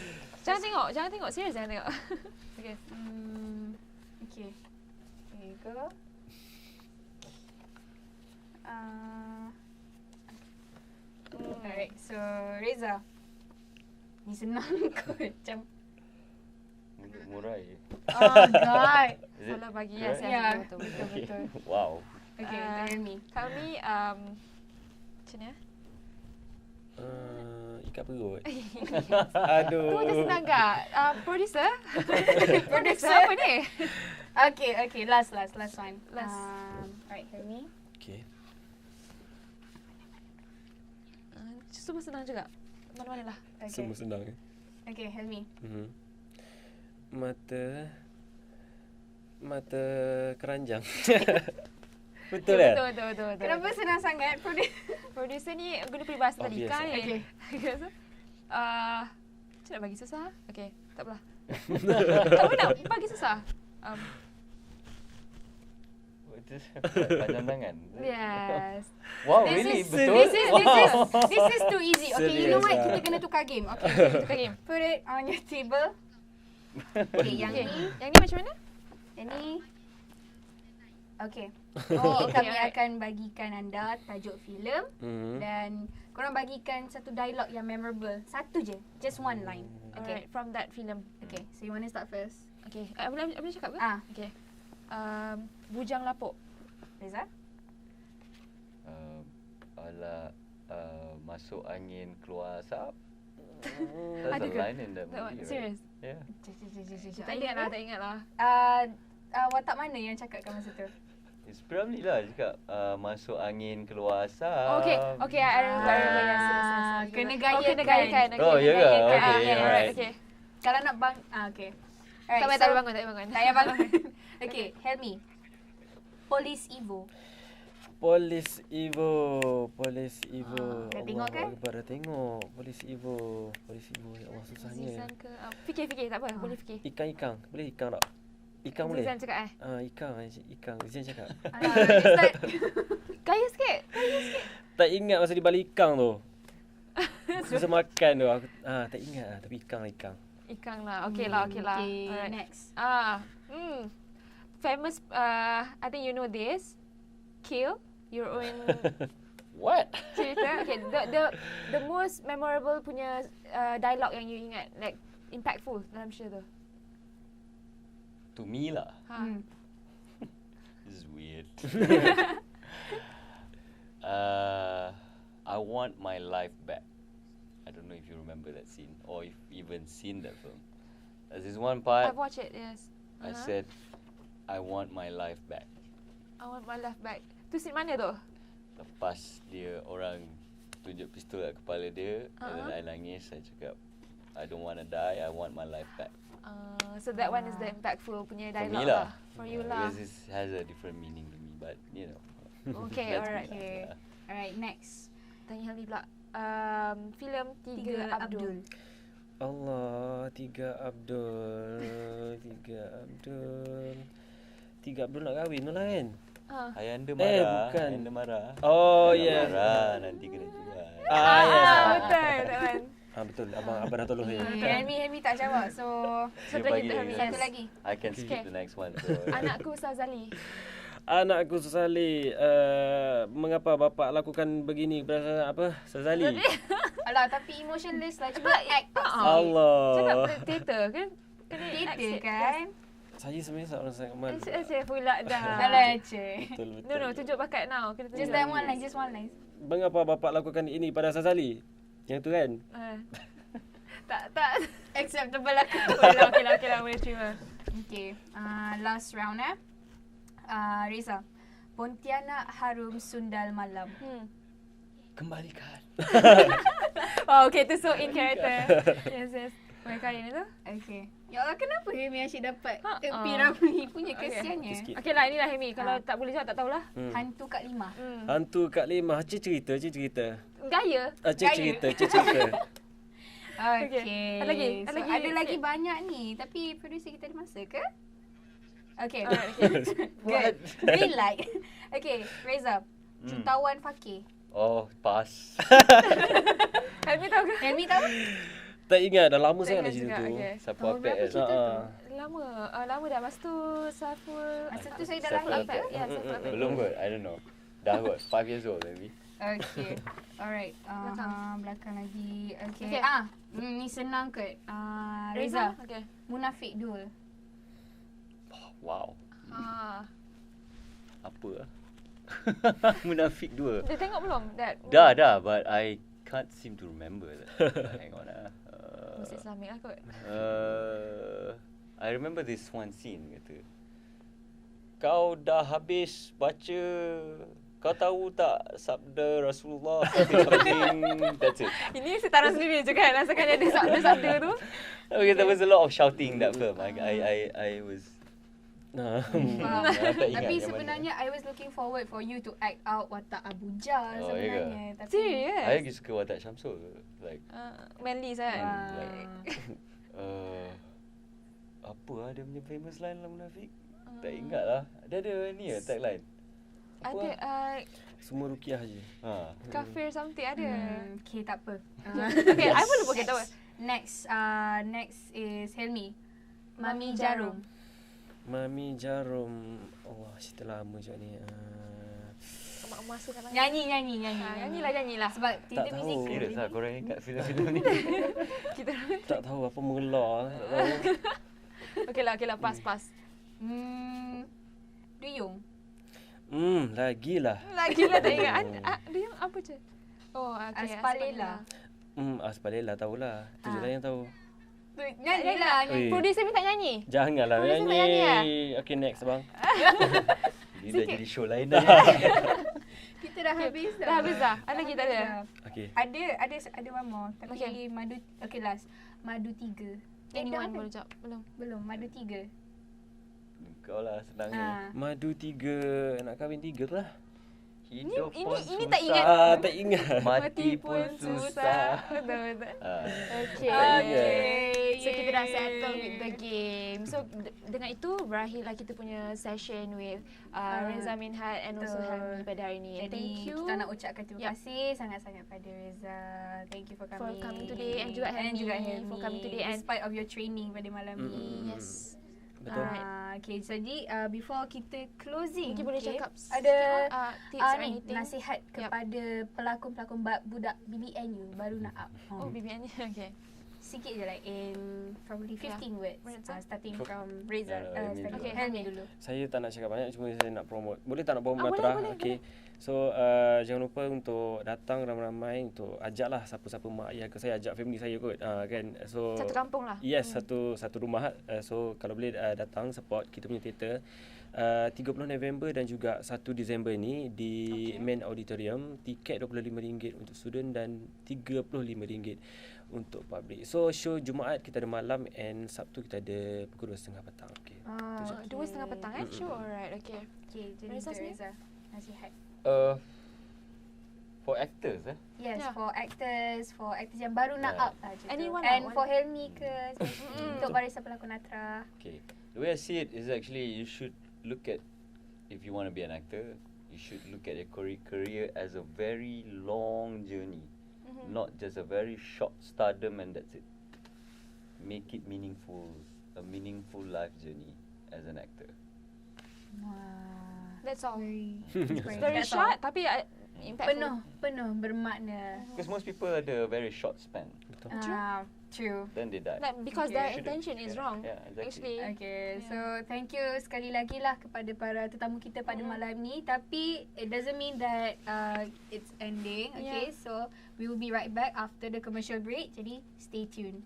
Jangan tengok. Serius jangan tengok. Okay. Okay. Here you go. Alright, so Reza. Ni senang kot. Macam, Mulut murai. oh God. Is it Salah bagi correct? saya. Yeah, Betul. betul. Wow. Okay, untuk Helmi. Kami macam ni. Ikat perut. Tu Aduh. macam senang tak? Producer? Producer. Apa ni? Okay, last one. Last. Alright, Helmi. Okay. Semua senang juga. Mana-mana lah. Okay. Semua senang. Okay, Helmi. Mata keranjang. Betul kan? Betul. Kenapa senang sangat? Producer ni guna peribahasa tadi Obvious. kan? Okay. So, macam nak bagi susah? Okay, tak apalah. Tak apa nak bagi susah. Panjang tangan. Yes. Wow, This really? is- Betul? This is too easy. Okay, you know what? Serious Kita ah. kena tukar game. Okay, Tukar game. put it on your table. Okay, yang Okay. ni. Yang ni macam mana? Yang ni. Okay. Oh, Kami alright. akan bagikan anda tajuk filem dan korang bagikan satu dialog yang memorable. Satu je. Just one line. Okay. Alright, from that film. Okay, so you want to start first? Okay. Boleh cakap ke? Okay. Bujang lapuk. Reza? Masuk angin keluar asap. Ada That's a ke? line in that That one, movie, right? serious? Yeah. Tak ingat lah. Watak mana yang cakapkan masa tu? It's probably lah cakap masuk angin keluar asap. Okay, I remember. Yes. Kena Oh, gayakan. kena gayakan. Oh, ya ke? Okay, alright. alright. Okay. Kalau nak okay. Alright, Tak payah bangun. Tak payah bangun. Okay, Helmi. Police Evo. Polis Evo. dah tengok kan? Dah tengok. Polis Evo. Ya Allah, susahnya. Zizan ke? Fikir, tak apa. Boleh fikir. Ikan. Boleh ikan tak? Ikan boleh? Zizan cakap Ikan. Zizan cakap. Start. Gaya sikit. Tak ingat masa di balik ikan tu. Masa makan tu. Aku, tak ingat lah. Tapi ikan. Ikan lah. Okay lah. Okay, Alright. next. Famous, I think you know this. Kill your own What? cerita. Okay, the most memorable punya dialogue yang you ingat, like impactful dalam cerita tu. To me lah. This is weird. I want my life back. I don't know if you remember that scene or if you've even seen that film. There's this one part I've watched it, yes. I said, I want my life back. I want my life back. Tu scene mana tu? Lepas dia orang tunjuk pistol kat kepala dia, dan I nangis, saya cakap, I don't want to die, I want my life back. So that one is the impactful punya For me dialogue lah. For you lah. Because this has a different meaning to me, but you know. Okay, That's me alright. lah. Okay. Alright, next. Tanya Helmi pula. Filem Tiga Abdul. Allah, Tiga Abdul nak kahwin tu lah kan? Ayanda marah. bukan. Ayanda marah. Oh, Ayanda yes. marah, nanti kena jual. Yes. Betul, that one. Betul. Abang dah tolong saya. Helmi tak jawab. So, Satu lagi untuk Helmi. satu lagi. I can skip the next one. So. Anakku Sazali. Anakku Sazali, mengapa bapa lakukan begini kepada Sazali? Alah, tapi emotionless lah. Cuba act out sikit. Allah. Cakap teater kan? Kena Theater act kan? Saya sebenarnya seorang sangat malu. Saya pula dah. Alah, cik. Betul. No, tunjuk bakat now. Kena tunjuk. Just that one line, just one line. Mengapa bapa lakukan ini pada Sazali? Yang tu kan? Tak. Acceptable aku. Okay lah, boleh terima. Okay, last round Reza. Pontianak harum sundal malam. Kembalikan. Oh, okay, tu so in character. Yes. Mereka hari ni tu. Okay. Ya Allah, kenapa Helmi asyik dapat Ha, P. Ramli punya kesiannya? Sikit. Okay lah, inilah Helmi. Kalau tak boleh jawab, tak tahulah. Hantu Kak Limah. Hantu Kak Limah. Cik cerita. Gaya. Cik cerita. Okay. Ada lagi? So, Ada lagi? ada lagi banyak ni. Tapi producer kita ada masa ke? Okay. Alright, okay. Good. Green light. Okay, Reza. Jutawan Fakir. Oh, pass. Helmi tahu ke? Helmi tahu? Tak ingat, dah lama sangat dah ingat cerita juga, tu. okay. Siapa Tahun berapa APS? cerita tu? Lama. Lama dah. Masa tu Saiful. Masa tu saya dah Siapa lahir APS? ke? Ya, Saiful APS. Belum kot, I don't know. Dah kot, 5 years old maybe. Okay. Alright. Belakang. Belakang lagi. Okay. Okay. Ni senang kot. Reza. Okay. Munafik Dul. Wow. Ah. Apa lah? Munafik 2. Dia tengok belum? Dah, but I can't seem to remember that. Hang on lah. Musik Islamik lah kot. I remember this one scene kata, kau dah habis baca, kau tahu tak sabda Rasulullah something. That's it. Ini setaran sendiri je kan? Rasakan ada sabda-sabda tu. Okay, there was a lot of shouting in that film. I was Faham. tak ingat Tapi yang mana. sebenarnya I was looking forward for you to act out watak Abu Jal Oh, sebenarnya. Tapi Serius? I lagi suka watak Syamsul. Like Manly sangat. apa lah dia punya famous line lah Munafik? Tak ingat lah. Dia ada ni lah tagline. Ada Semua rukiah je. kafir something ada. Okay, tak apa. Okay, I pun lupa kita tahu. Next is Helmi. Mami Jarum. Mami Jarum. Oh, cerita lama juga ni. Emak-emak suka nangis. Nyanyilah. Sebab Tak theater tahu. musical. Serius lah korang ingat filem-filem ni. Kita Tak tahu apa mengelar. Tak tahu. Okay lah, pas. Duyung. Lagilah. Lagilah tak ingat. Dia apa je? Oh, okay. Aspalela. Aspalela tahulah. Tu je lah yang tahu. Nyanyilah. Oi. Producer minta nyanyi. Janganlah Producer tak nyanyi. nyanyi Okay, next bang. Ini dah jadi show lain dah. Kita dah habis dah. Dah habis dah? Ada lagi tak ada? Okay. Ada one more. Tapi Okay. Madu, okay last. Madu 3. Anyone boleh jawab? Belum, Madu 3. Kau lah senang ni. Madu 3. Nak kahwin 3 tu lah. Hidup Ini- pun ini susah. tak ingat. Tak ingat. Mati pun susah. Betul. Okay. Okay. So kita dah settle with the game. So dengan itu berakhirlah kita punya session with Reza Minhat and also betul. Helmi pada hari ini. And Jadi thank you kita nak ucapkan terima Yup. kasih sangat-sangat pada Reza. Thank you for for coming. coming today and juga Helmi for coming today and despite of your training pada malam ni. yes. Betul. Okay, jadi before kita closing, Mungkin boleh okay, cakap ada tips or ni anything. nasihat kepada pelakon-pelakon budak BBNU baru nak up. Oh, BBN. Okay. Sikit je like in probably 15 words. Reza? Starting from Reza. Helmi Starting dulu. Helmi dulu. Saya tak nak cakap banyak, cuma saya nak promote. Boleh tak nak promote boleh, Matra? boleh, Okay. So jangan lupa untuk datang ramai-ramai, untuk ajaklah siapa-siapa mak ayah ke, saya ajak family saya kot kan. So Satu kampung lah. Yes, satu rumah. So kalau boleh datang support kita punya teater. 30 November dan juga 1 Disember ni di main auditorium. Tiket RM25 untuk student dan RM35 untuk public. So show Jumaat kita ada malam and Sabtu kita ada pukul 2.30 petang. Okay. 2.30 petang Sure, alright, okay. Okay, jadi Reza untuk sendiri? Reza. Nasihat. For actors Yes, Yeah. for actors yang baru nak up lah macam tu. Anyone And lah, for Helmi ke, untuk barisan pelakon Natra. Okay. The way I see it is actually you should look at, if you want to be an actor, you should look at your career as a very long journey. Not just a very short stardom and that's it. Make it meaningful, a meaningful life journey as an actor. Wah. That's all. Very Very short tapi impactful. Penuh bermakna. Because most people ada a very short span. True. Then they die. Like because Okay. their Shouldn't. intention is wrong. Yeah, exactly. Actually. Okay, so thank you sekali lagi lah kepada para tetamu kita pada malam ni. Tapi it doesn't mean that it's ending. Okay, so we will be right back after the commercial break. Jadi stay tuned.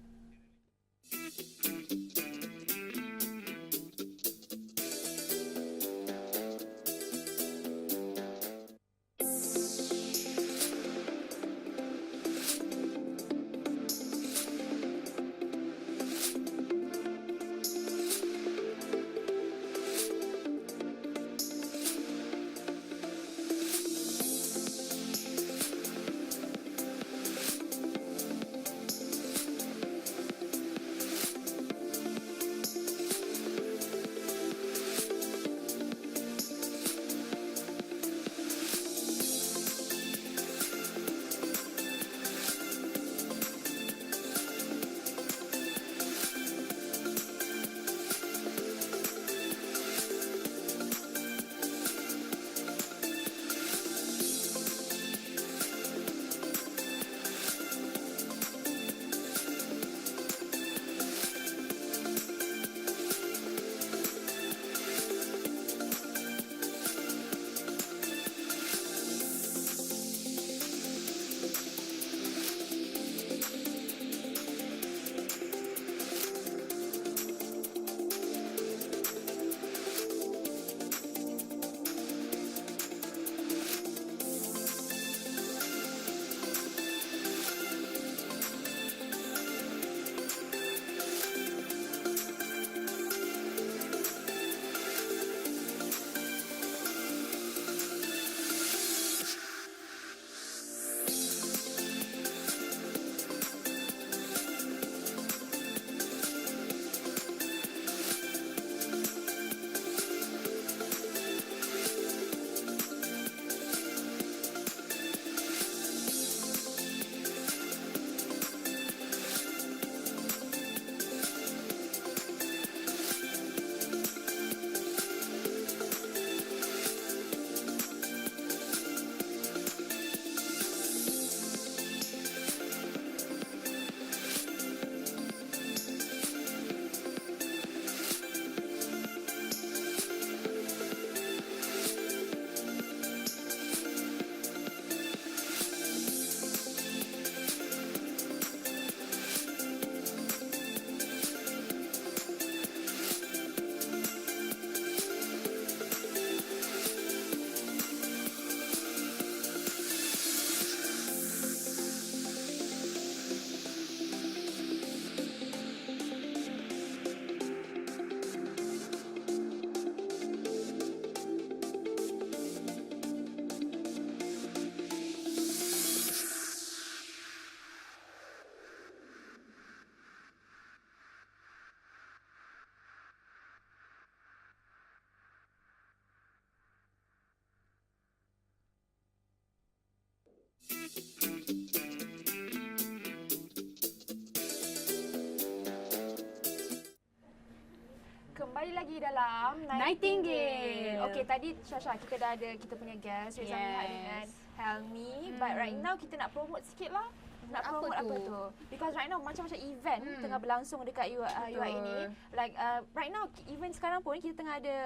dalam Nightingale. Okay, tadi Syasha kita dah ada kita punya guest Reza Mihak dengan Helmi. But right now kita nak promote sikit lah. Nak Apa promote tu? apa tu? Because right now macam-macam event tengah berlangsung dekat UI ini. Like right now event sekarang pun kita tengah ada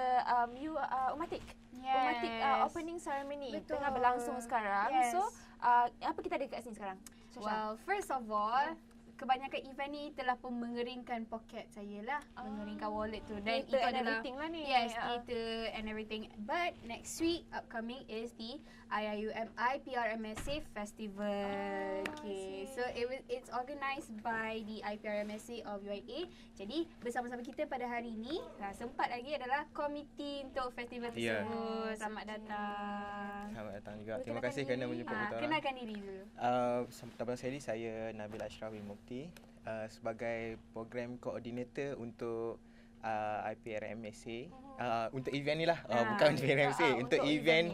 Umatik. Umatik opening ceremony tengah berlangsung sekarang. Yes. So apa kita ada kat sini sekarang? Syasha? Well, first of all, kebanyakan event ni telah pun mengeringkan poket saya lah. Mengeringkan wallet tu. Dan Theatre itu and adalah everything lah ni. Yes, theatre and everything. But next week upcoming is the IIUM IPRMSA Festival. Okay, so it's organised by the IPRMSA of UIA. Jadi bersama-sama kita pada hari ini sempat lagi adalah komiti untuk festival tersebut. Selamat datang. Selamat datang juga. Boleh Terima kenalkan kasih kerana diri? menjemput kita orang. Kenalkan diri dulu. Pertama sekali saya Nabil Ashrawi Mukti sebagai program koordinator untuk IPRMSA untuk event ni lah. Bukan IPRMSA, untuk event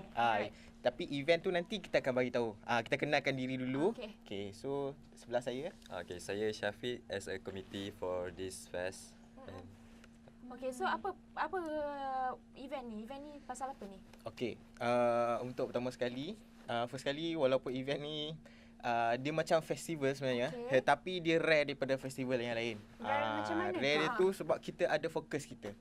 tapi event tu nanti kita akan bagi tahu. Kita kenalkan diri dulu. Okay, so sebelah saya. Okay, saya Syafiq as a committee for this fest. And Okay, so apa event ni? Event ni pasal apa ni? Okay, untuk pertama sekali, first kali walaupun event ni dia macam festival sebenarnya, tetapi dia rare daripada festival yang lain. Rare macam mana? Rare dia tu sebab kita ada fokus kita.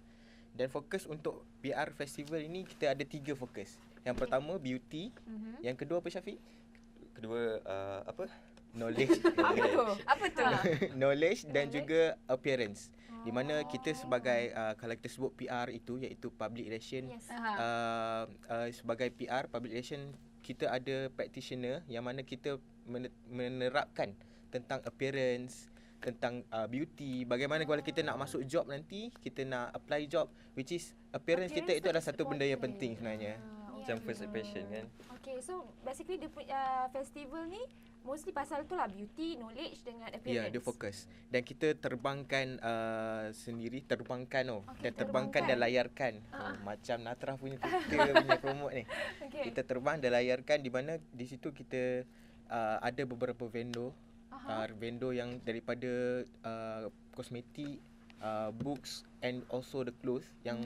Dan fokus untuk PR festival ini kita ada 3 fokus. Yang pertama beauty, yang kedua apa Syafiq? kedua apa? Knowledge. Apa tu? Knowledge dan juga appearance. Di mana kita sebagai kalau kita sebut PR itu iaitu public relation, sebagai PR public relation kita ada practitioner yang mana kita menerapkan tentang appearance, tentang beauty, bagaimana kalau kita nak masuk job nanti, kita nak apply job, which is appearance kita itu adalah satu benda yang penting sebenarnya. Macam first impression kan. Okay, so basically dia punya festival ni mostly pasal tu lah beauty, knowledge dengan appearance. Ya, dia fokus. Dan kita terbangkan sendiri, dan terbangkan dan layarkan. Macam Natra punya kita punya promote ni. Kita terbang dan layarkan di mana di situ kita ada beberapa vendor. Vendor yang daripada kosmetik, books and also the clothes yang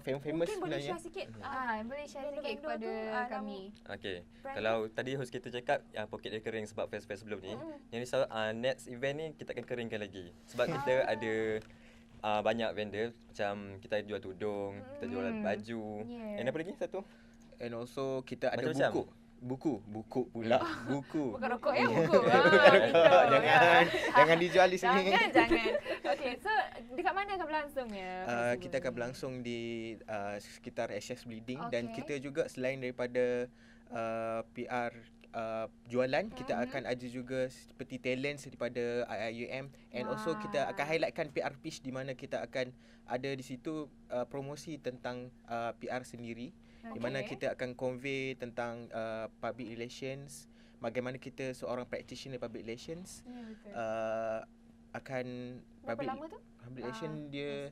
famous Mungkin boleh sebenarnya. share sikit. Boleh share sikit vendor-vendor kepada tu, kami. Okay, brand kalau tadi host kita cakap yang poket dia kering sebab fest-fest sebelum ni, yang risau next event ni kita akan keringkan lagi. Sebab kita ada banyak vendor, macam kita jual tudung, kita jual baju. And apa lagi satu? And also kita ada Macam-macam. buku pula. Buku. Bukan rokok buku. Jangan dijual di sini. Jangan. Okay, so dekat mana akan berlangsungnya? Kita akan berlangsung di sekitar SS Bleeding dan kita juga selain daripada PR jualan, kita akan ada juga seperti talents daripada IIUM and also kita akan highlightkan PR pitch di mana kita akan ada di situ promosi tentang PR sendiri. Di mana kita akan convey tentang public relations, bagaimana kita seorang practitioner public relations akan berapa lama tu? public relation dia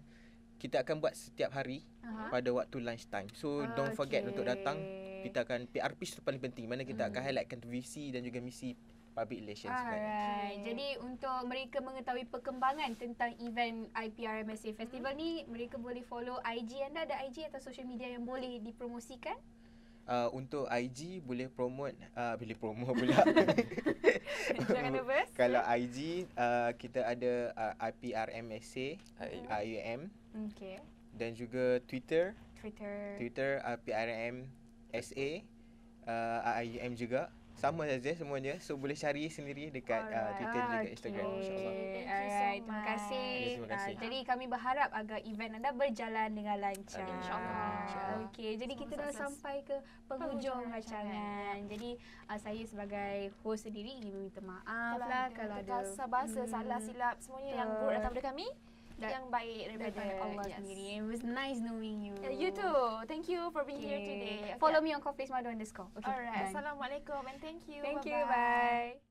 kita akan buat setiap hari pada waktu lunch time. So don't forget untuk datang. Kita akan PR pitch tu paling penting, mana kita akan highlightkan visi dan juga misi public relations. Alright. Jadi untuk mereka mengetahui perkembangan tentang event IPRMSA Festival ni, mereka boleh follow IG anda. Ada IG atau social media yang boleh dipromosikan? Untuk IG boleh promote pula. Jangan nervous. Kalau IG kita ada IPRMSA IUM. Okay. Dan juga Twitter IPRMSA IUM juga. Sama saja semuanya. So boleh cari sendiri dekat Twitter dan juga Instagram, insya-Allah. Alright, terima kasih. Terima kasih. Jadi kami berharap agar event anda berjalan dengan lancar. InsyaAllah. Okey, jadi kita dah sampai ke penghujung rancangan. Jadi saya sebagai host sendiri ingin meminta maaf lah kalau ada bahasa salah silap semuanya yang buruk datang daripada kami. Yang baik daripada Allah sendiri. It was nice knowing you. You too. Thank you for being here today. Follow me on @coffeesmado_. Okay. Alright. Assalamualaikum and thank you. Thank you. Bye-bye. Bye.